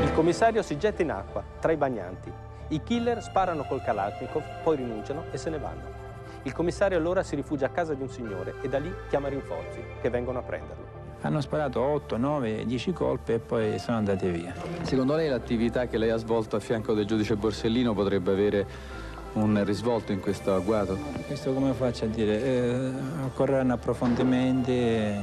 Il commissario si getta in acqua, tra i bagnanti. I killer sparano col Kalashnikov, poi rinunciano e se ne vanno. Il commissario allora si rifugia a casa di un signore e da lì chiama rinforzi, che vengono a prenderlo. Hanno sparato 8, 9, 10 colpi e poi sono andati via. Secondo lei l'attività che lei ha svolto a fianco del giudice Borsellino potrebbe avere un risvolto in questo agguato? Questo come faccio a dire? Occorreranno approfondimenti,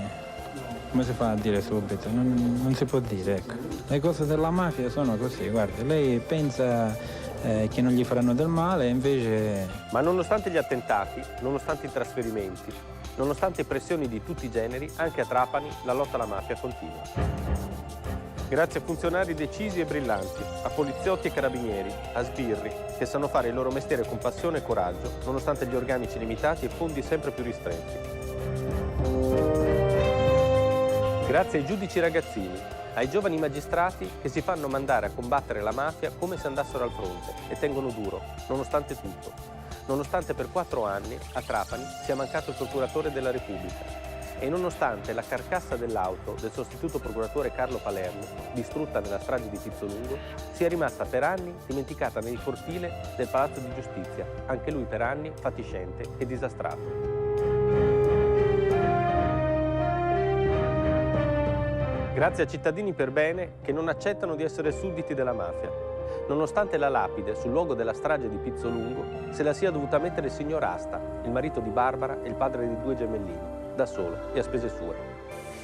come si fa a dire subito? Non si può dire, ecco. Le cose della mafia sono così, guarda, lei pensa che non gli faranno del male, invece... Ma nonostante gli attentati, nonostante i trasferimenti, nonostante pressioni di tutti i generi, anche a Trapani la lotta alla mafia continua. Grazie a funzionari decisi e brillanti, a poliziotti e carabinieri, a sbirri, che sanno fare il loro mestiere con passione e coraggio, nonostante gli organici limitati e fondi sempre più ristretti. Grazie ai giudici ragazzini, ai giovani magistrati che si fanno mandare a combattere la mafia come se andassero al fronte e tengono duro, nonostante tutto. Nonostante per 4 anni a Trapani sia mancato il procuratore della Repubblica e nonostante la carcassa dell'auto del sostituto procuratore Carlo Palermo, distrutta nella strage di Pizzolungo, sia rimasta per anni dimenticata nel cortile del Palazzo di Giustizia, anche lui per anni fatiscente e disastrato. Grazie a cittadini per bene che non accettano di essere sudditi della mafia. Nonostante la lapide sul luogo della strage di Pizzolungo se la sia dovuta mettere il signor Asta, il marito di Barbara e il padre di 2 gemellini, da solo e a spese sue.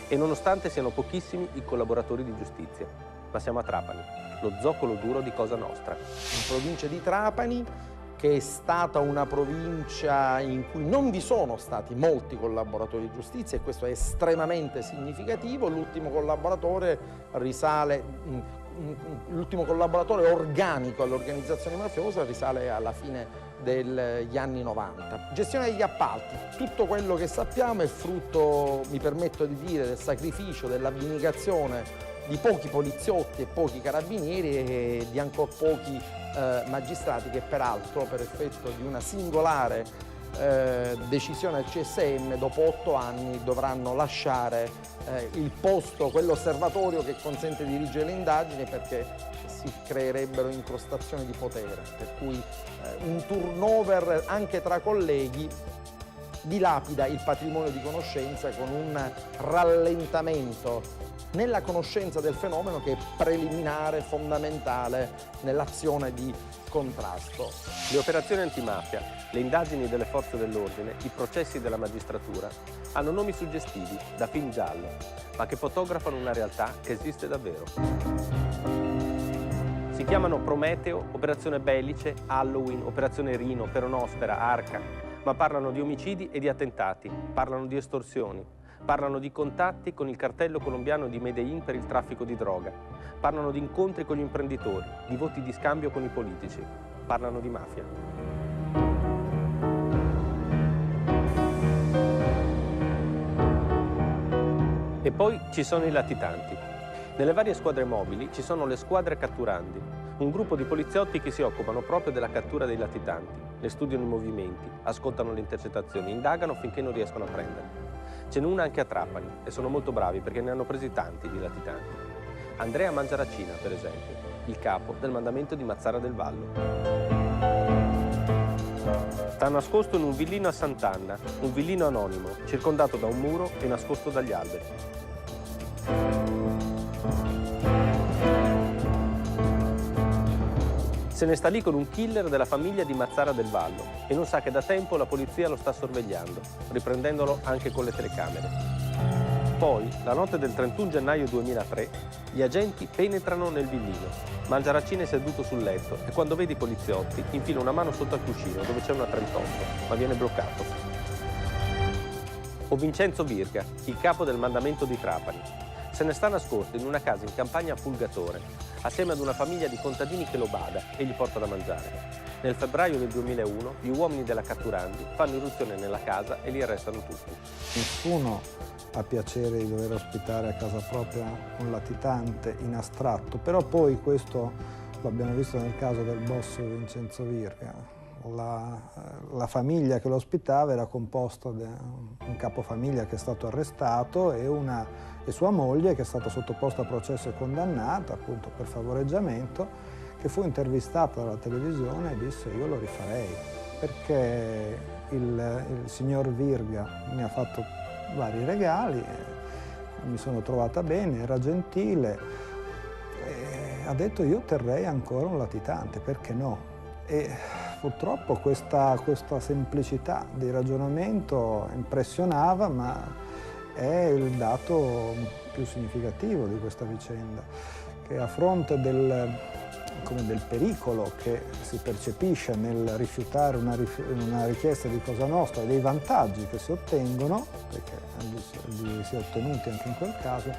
E nonostante siano pochissimi i collaboratori di giustizia. Ma siamo a Trapani, lo zoccolo duro di Cosa Nostra. In provincia di Trapani, che è stata una provincia in cui non vi sono stati molti collaboratori di giustizia, e questo è estremamente significativo. L'ultimo collaboratore organico all'organizzazione mafiosa risale alla fine degli anni 90. Gestione degli appalti, tutto quello che sappiamo è frutto, mi permetto di dire, del sacrificio, dell'abnegazione di pochi poliziotti e pochi carabinieri e di ancor pochi magistrati che peraltro per effetto di una singolare decisione del CSM dopo 8 anni dovranno lasciare il posto, quell'osservatorio che consente di dirigere le indagini, perché si creerebbero incrostazioni di potere, per cui un turnover anche tra colleghi dilapida il patrimonio di conoscenza con un rallentamento nella conoscenza del fenomeno che è preliminare, fondamentale nell'azione di contrasto. Le operazioni antimafia, le indagini delle forze dell'ordine, i processi della magistratura hanno nomi suggestivi da film giallo, ma che fotografano una realtà che esiste davvero. Si chiamano Prometeo, Operazione Bellice, Halloween, Operazione Rino, Peronospera, Arca, ma parlano di omicidi e di attentati, parlano di estorsioni, parlano di contatti con il cartello colombiano di Medellin per il traffico di droga, parlano di incontri con gli imprenditori, di voti di scambio con i politici, parlano di mafia. E poi ci sono i latitanti. Nelle varie squadre mobili ci sono le squadre catturandi, un gruppo di poliziotti che si occupano proprio della cattura dei latitanti, le studiano i movimenti, ascoltano le intercettazioni, indagano finché non riescono a prenderli. Ce n'è una anche a Trapani e sono molto bravi perché ne hanno presi tanti di latitanti. Andrea Mangiaracina, per esempio, il capo del mandamento di Mazara del Vallo. Sta nascosto in un villino a Sant'Anna, un villino anonimo, circondato da un muro e nascosto dagli alberi. Se ne sta lì con un killer della famiglia di Mazara del Vallo e non sa che da tempo la polizia lo sta sorvegliando, riprendendolo anche con le telecamere. Poi, la notte del 31 gennaio 2003, gli agenti penetrano nel villino. Mangiaracina è seduto sul letto e quando vede i poliziotti infila una mano sotto al cuscino dove c'è una 38, ma viene bloccato. O Vincenzo Virga, il capo del mandamento di Trapani. Se ne sta nascosto in una casa in campagna a Pulgatore, assieme ad una famiglia di contadini che lo bada e gli porta da mangiare. Nel febbraio del 2001 gli uomini della Catturandi fanno irruzione nella casa e li arrestano tutti. Nessuno ha piacere di dover ospitare a casa propria un latitante in astratto, però poi questo l'abbiamo visto nel caso del boss Vincenzo Virga. La famiglia che lo ospitava era composta da un capofamiglia che è stato arrestato e sua moglie che è stata sottoposta a processo e condannata appunto per favoreggiamento, che fu intervistata dalla televisione e disse: io lo rifarei perché il signor Virga mi ha fatto vari regali, mi sono trovata bene, era gentile e ha detto io terrei ancora un latitante, perché no? E purtroppo questa semplicità di ragionamento impressionava, ma è il dato più significativo di questa vicenda, che a fronte del pericolo che si percepisce nel rifiutare una richiesta di Cosa Nostra e dei vantaggi che si ottengono, perché li si è ottenuti anche in quel caso,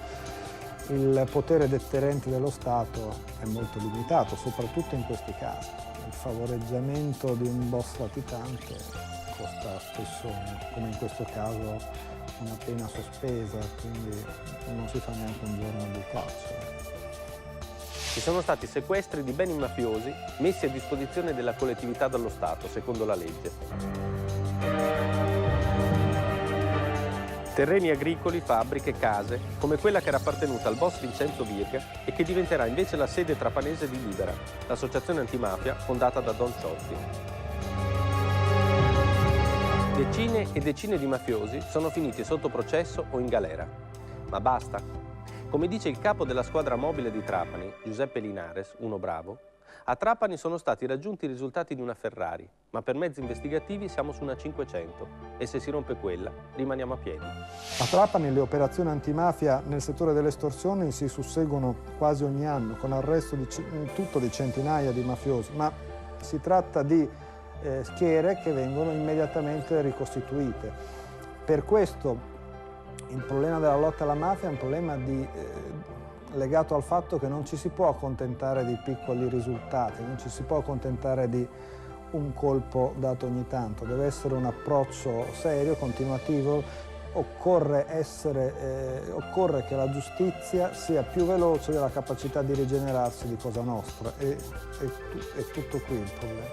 il potere deterrente dello Stato è molto limitato, soprattutto in questi casi. Il favoreggiamento di un boss latitante costa spesso, come in questo caso, una pena sospesa, quindi non si fa neanche un giorno di carcere. Ci sono stati sequestri di beni mafiosi messi a disposizione della collettività dallo Stato, secondo la legge. Terreni agricoli, fabbriche, case, come quella che era appartenuta al boss Vincenzo Virga e che diventerà invece la sede trapanese di Libera, l'associazione antimafia fondata da Don Ciotti. Decine e decine di mafiosi sono finiti sotto processo o in galera. Ma basta? Come dice il capo della squadra mobile di Trapani, Giuseppe Linares, uno bravo, a Trapani sono stati raggiunti i risultati di una Ferrari, ma per mezzi investigativi siamo su una 500 e se si rompe quella rimaniamo a piedi. A Trapani le operazioni antimafia nel settore delle estorsioni si susseguono quasi ogni anno, con arresto in tutto di centinaia di mafiosi, ma si tratta di schiere che vengono immediatamente ricostituite. Per questo il problema della lotta alla mafia è un problema legato al fatto che non ci si può accontentare di piccoli risultati, non ci si può accontentare di un colpo dato ogni tanto, deve essere un approccio serio, continuativo, occorre che la giustizia sia più veloce della capacità di rigenerarsi di Cosa Nostra, è tutto qui il problema.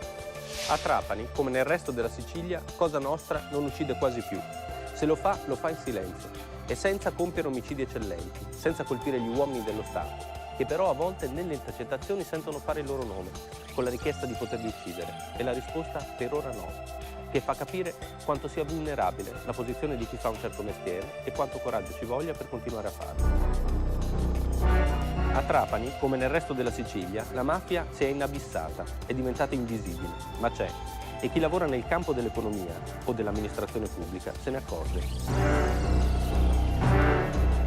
A Trapani, come nel resto della Sicilia, Cosa Nostra non uccide quasi più. Se lo fa in silenzio e senza compiere omicidi eccellenti, senza colpire gli uomini dello Stato, che però a volte nelle intercettazioni sentono fare il loro nome, con la richiesta di poterli uccidere. E la risposta per ora no, che fa capire quanto sia vulnerabile la posizione di chi fa un certo mestiere e quanto coraggio ci voglia per continuare a farlo. A Trapani, come nel resto della Sicilia, la mafia si è inabissata, è diventata invisibile, ma c'è. E chi lavora nel campo dell'economia o dell'amministrazione pubblica se ne accorge.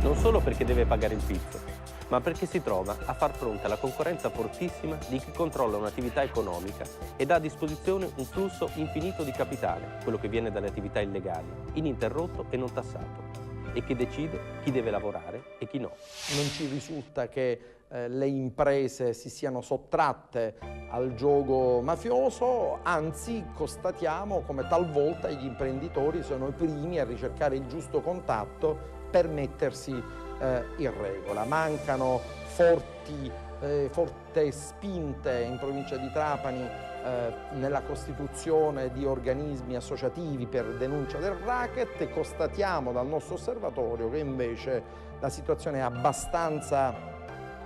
Non solo perché deve pagare il pizzo, ma perché si trova a far fronte alla concorrenza fortissima di chi controlla un'attività economica ed ha a disposizione un flusso infinito di capitale, quello che viene dalle attività illegali, ininterrotto e non tassato, e che decide chi deve lavorare e chi no. Non ci risulta che le imprese si siano sottratte al gioco mafioso, anzi constatiamo come talvolta gli imprenditori sono i primi a ricercare il giusto contatto per mettersi in regola. Mancano forti spinte in provincia di Trapani nella costituzione di organismi associativi per denuncia del racket e constatiamo dal nostro osservatorio che invece la situazione è abbastanza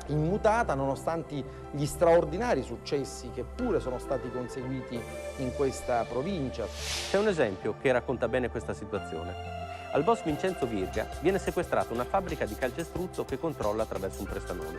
immutata nonostante gli straordinari successi che pure sono stati conseguiti in questa provincia. C'è un esempio che racconta bene questa situazione. Al boss Vincenzo Virga viene sequestrata una fabbrica di calcestruzzo che controlla attraverso un prestanome.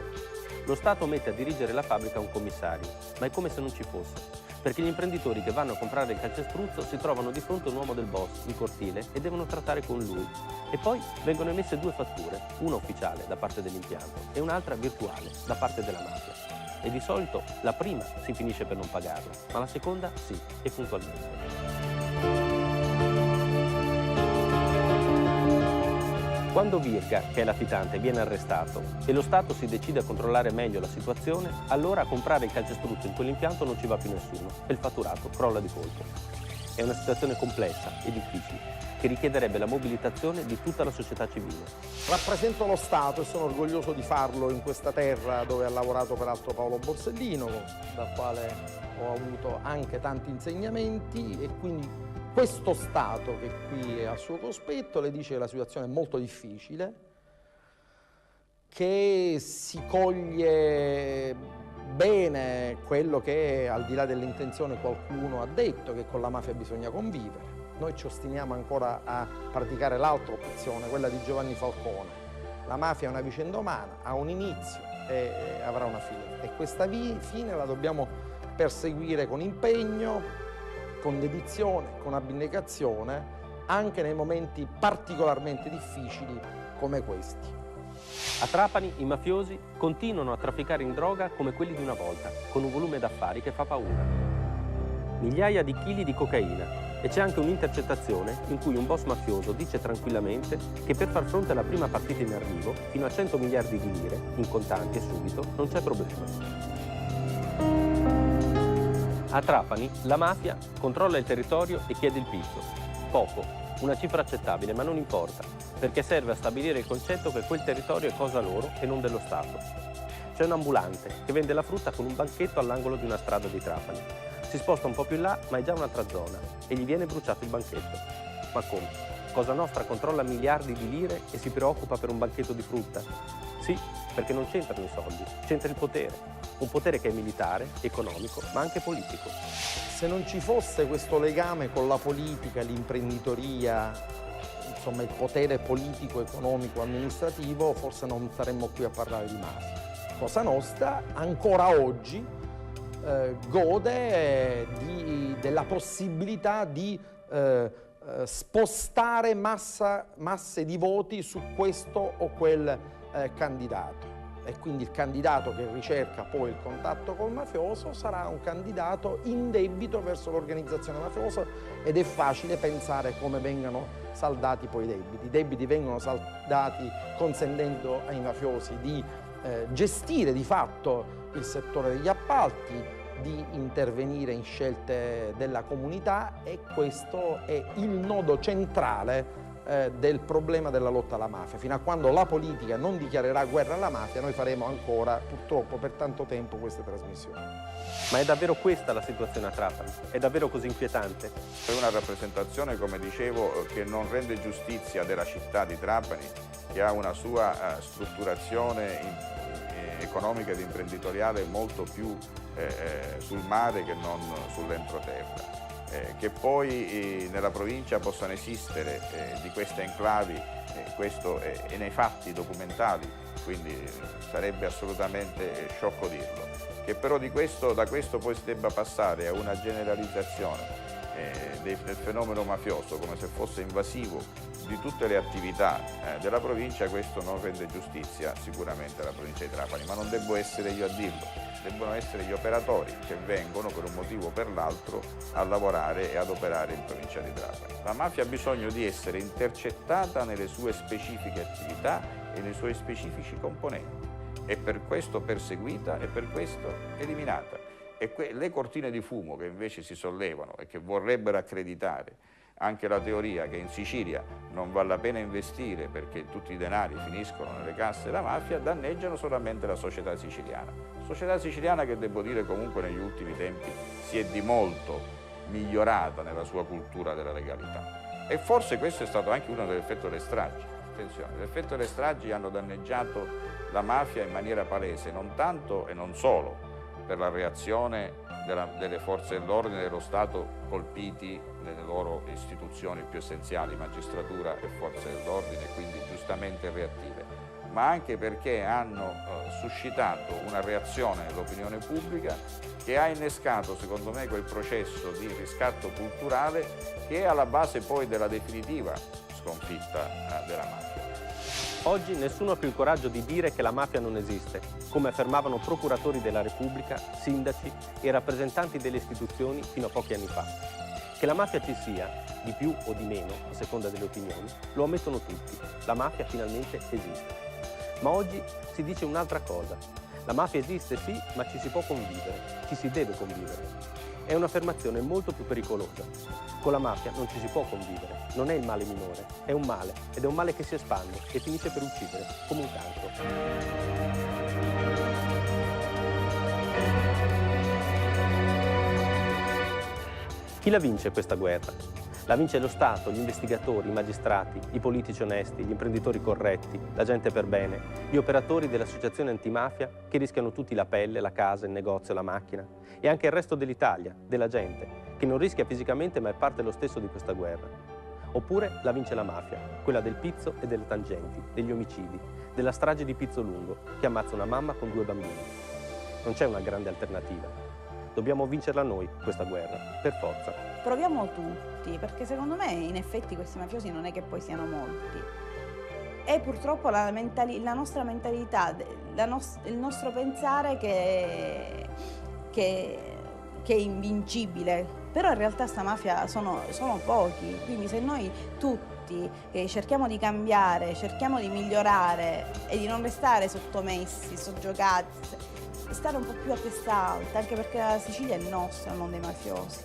Lo Stato mette a dirigere la fabbrica un commissario, ma è come se non ci fosse, perché gli imprenditori che vanno a comprare il calcestruzzo si trovano di fronte a un uomo del boss in cortile e devono trattare con lui. E poi vengono emesse due fatture, una ufficiale da parte dell'impianto e un'altra virtuale da parte della mafia. E di solito la prima si finisce per non pagarla, ma la seconda sì, e puntualmente. Quando Virga, che è latitante, viene arrestato e lo Stato si decide a controllare meglio la situazione, allora a comprare il calcestruzzo in quell'impianto non ci va più nessuno e il fatturato crolla di colpo. È una situazione complessa e difficile che richiederebbe la mobilitazione di tutta la società civile. Rappresento lo Stato e sono orgoglioso di farlo in questa terra dove ha lavorato peraltro Paolo Borsellino, dal quale ho avuto anche tanti insegnamenti e quindi questo Stato che qui è al suo cospetto le dice che la situazione è molto difficile, che si coglie bene quello che al di là dell'intenzione qualcuno ha detto, che con la mafia bisogna convivere. Noi ci ostiniamo ancora a praticare l'altra opzione, quella di Giovanni Falcone. La mafia è una vicenda umana, ha un inizio e avrà una fine. E questa fine la dobbiamo perseguire con impegno, con dedizione, con abnegazione, anche nei momenti particolarmente difficili come questi. A Trapani i mafiosi continuano a trafficare in droga come quelli di una volta, con un volume d'affari che fa paura. Migliaia di chili di cocaina. E c'è anche un'intercettazione in cui un boss mafioso dice tranquillamente che per far fronte alla prima partita in arrivo, fino a 100 miliardi di lire, in contanti e subito, non c'è problema. A Trapani la mafia controlla il territorio e chiede il pizzo. Poco, una cifra accettabile, ma non importa, perché serve a stabilire il concetto che quel territorio è cosa loro e non dello Stato. C'è un ambulante che vende la frutta con un banchetto all'angolo di una strada di Trapani. Si sposta un po' più in là, ma è già un'altra zona, e gli viene bruciato il banchetto. Ma come? Cosa Nostra controlla miliardi di lire e si preoccupa per un banchetto di frutta? Sì, perché non c'entrano i soldi, c'entra il potere. Un potere che è militare, economico, ma anche politico. Se non ci fosse questo legame con la politica, l'imprenditoria, insomma, il potere politico, economico, amministrativo, forse non saremmo qui a parlare di mafia. Cosa Nostra ancora oggi gode della possibilità di spostare masse di voti su questo o quel candidato. E quindi il candidato che ricerca poi il contatto col mafioso sarà un candidato in debito verso l'organizzazione mafiosa, ed è facile pensare come vengano saldati poi i debiti. I debiti vengono saldati consentendo ai mafiosi di gestire di fatto il settore degli appalti, di intervenire in scelte della comunità, e questo è il nodo centrale del problema della lotta alla mafia. Fino a quando la politica non dichiarerà guerra alla mafia, noi faremo ancora, purtroppo, per tanto tempo queste trasmissioni. Ma è davvero questa la situazione a Trapani? È davvero così inquietante? È una rappresentazione, come dicevo, che non rende giustizia della città di Trapani, che ha una sua strutturazione economica ed imprenditoriale molto più sul mare che non sull'entroterra. Che poi nella provincia possano esistere di queste enclavi, questo è nei fatti documentali, quindi sarebbe assolutamente sciocco dirlo. Che però da questo poi si debba passare a una generalizzazione del fenomeno mafioso come se fosse invasivo di tutte le attività della provincia, questo non rende giustizia sicuramente alla provincia di Trapani, ma non devo essere io a dirlo. Debbono essere gli operatori che vengono per un motivo o per l'altro a lavorare e ad operare in provincia di Trapani. La mafia ha bisogno di essere intercettata nelle sue specifiche attività e nei suoi specifici componenti, e per questo perseguita e per questo eliminata. E le cortine di fumo che invece si sollevano e che vorrebbero accreditare anche la teoria che in Sicilia non vale la pena investire perché tutti i denari finiscono nelle casse della mafia, danneggiano solamente la società siciliana. Società siciliana che, devo dire, comunque negli ultimi tempi si è di molto migliorata nella sua cultura della legalità. E forse questo è stato anche uno dell'effetto delle stragi. Attenzione, l'effetto delle stragi hanno danneggiato la mafia in maniera palese, non tanto e non solo per la reazione delle forze dell'ordine e dello Stato colpiti nelle loro istituzioni più essenziali, magistratura e forze dell'ordine, quindi giustamente reattive, ma anche perché hanno suscitato una reazione nell'opinione pubblica che ha innescato, secondo me, quel processo di riscatto culturale che è alla base poi della definitiva sconfitta della mafia. Oggi nessuno ha più il coraggio di dire che la mafia non esiste, come affermavano procuratori della Repubblica, sindaci e rappresentanti delle istituzioni fino a pochi anni fa. Che la mafia ci sia, di più o di meno, a seconda delle opinioni, lo ammettono tutti. La mafia finalmente esiste. Ma oggi si dice un'altra cosa. La mafia esiste sì, ma ci si può convivere, ci si deve convivere. È un'affermazione molto più pericolosa. Con la mafia non ci si può convivere, non è il male minore, è un male, ed è un male che si espande e finisce per uccidere, come un cancro. Chi la vince questa guerra? La vince lo Stato, gli investigatori, i magistrati, i politici onesti, gli imprenditori corretti, la gente per bene, gli operatori dell'associazione antimafia che rischiano tutti la pelle, la casa, il negozio, la macchina, e anche il resto dell'Italia, della gente, che non rischia fisicamente ma è parte lo stesso di questa guerra. Oppure la vince la mafia, quella del pizzo e delle tangenti, degli omicidi, della strage di Pizzolungo, che ammazza una mamma con 2 bambini. Non c'è una grande alternativa. Dobbiamo vincerla noi, questa guerra, per forza. Proviamo tutti, perché secondo me in effetti questi mafiosi non è che poi siano molti. È purtroppo la nostra mentalità, il nostro pensare che è invincibile, però in realtà sta mafia sono pochi, quindi se noi tutti cerchiamo di cambiare, cerchiamo di migliorare e di non restare sottomessi, soggiogati, stare un po' più a testa alta, anche perché la Sicilia è nostra, non dei mafiosi.